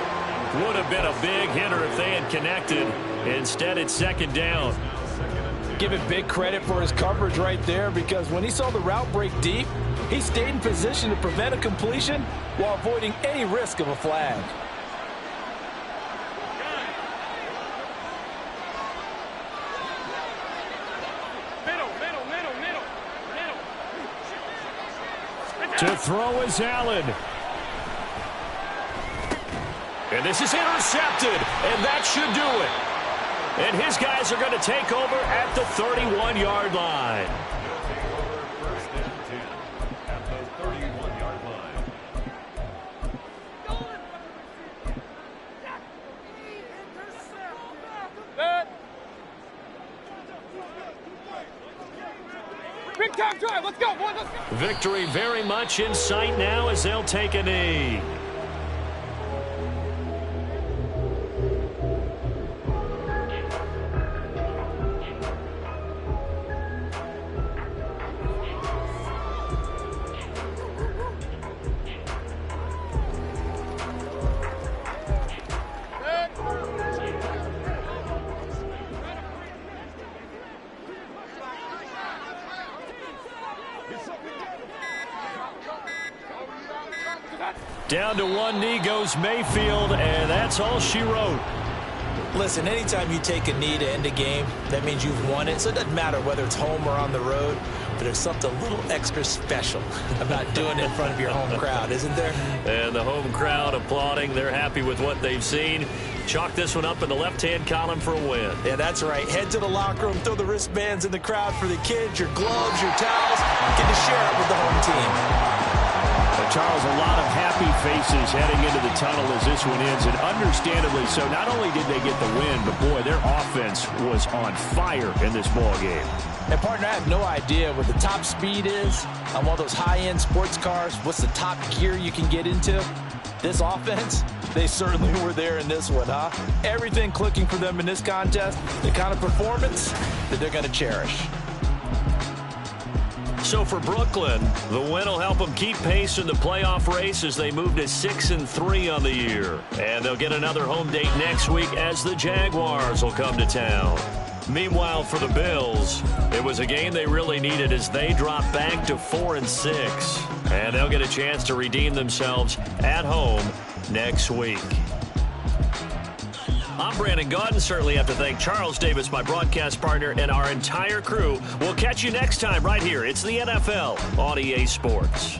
Speaker 1: Would have been a big hitter if they had connected. Instead, it's second down.
Speaker 2: Give it big credit for his coverage right there, because when he saw the route break deep, he stayed in position to prevent a completion while avoiding any risk of a flag.
Speaker 4: To throw is Allen.
Speaker 1: And this is intercepted, and that should do it. And his guys are going to take over at the 31-yard line.
Speaker 3: Big time drive. Let's go, boys. Let's go.
Speaker 1: Victory very much in sight now as they'll take a knee. Down to one knee goes Mayfield, and that's all she wrote.
Speaker 2: Listen, anytime you take a knee to end a game, that means you've won it. So it doesn't matter whether it's home or on the road, but there's something a little extra special about doing it in front of your home crowd, isn't there?
Speaker 1: And the home crowd applauding. They're happy with what they've seen. Chalk this one up in the left-hand column for a win.
Speaker 2: Yeah, that's right. Head to the locker room, throw the wristbands in the crowd for the kids, your gloves, your towels. Get to share it with the home team.
Speaker 4: Charles, a lot of happy faces heading into the tunnel as this one ends, and understandably so. Not only did they get the win, but boy, their offense was on fire in this ball game.
Speaker 2: And partner, I have no idea what the top speed is on one of those high-end sports cars. What's the top gear you can get into? This offense, they certainly were there in this one, huh? Everything clicking for them in this contest, the kind of performance that they're going to cherish.
Speaker 1: So for Brooklyn, the win will help them keep pace in the playoff race as they move to 6-3 on the year. And they'll get another home date next week as the Jaguars will come to town. Meanwhile, for the Bills, it was a game they really needed as they drop back to 4-6. And they'll get a chance to redeem themselves at home next week. I'm Brandon Gaudin. Certainly have to thank Charles Davis, my broadcast partner, and our entire crew. We'll catch you next time right here. It's the NFL on EA Sports.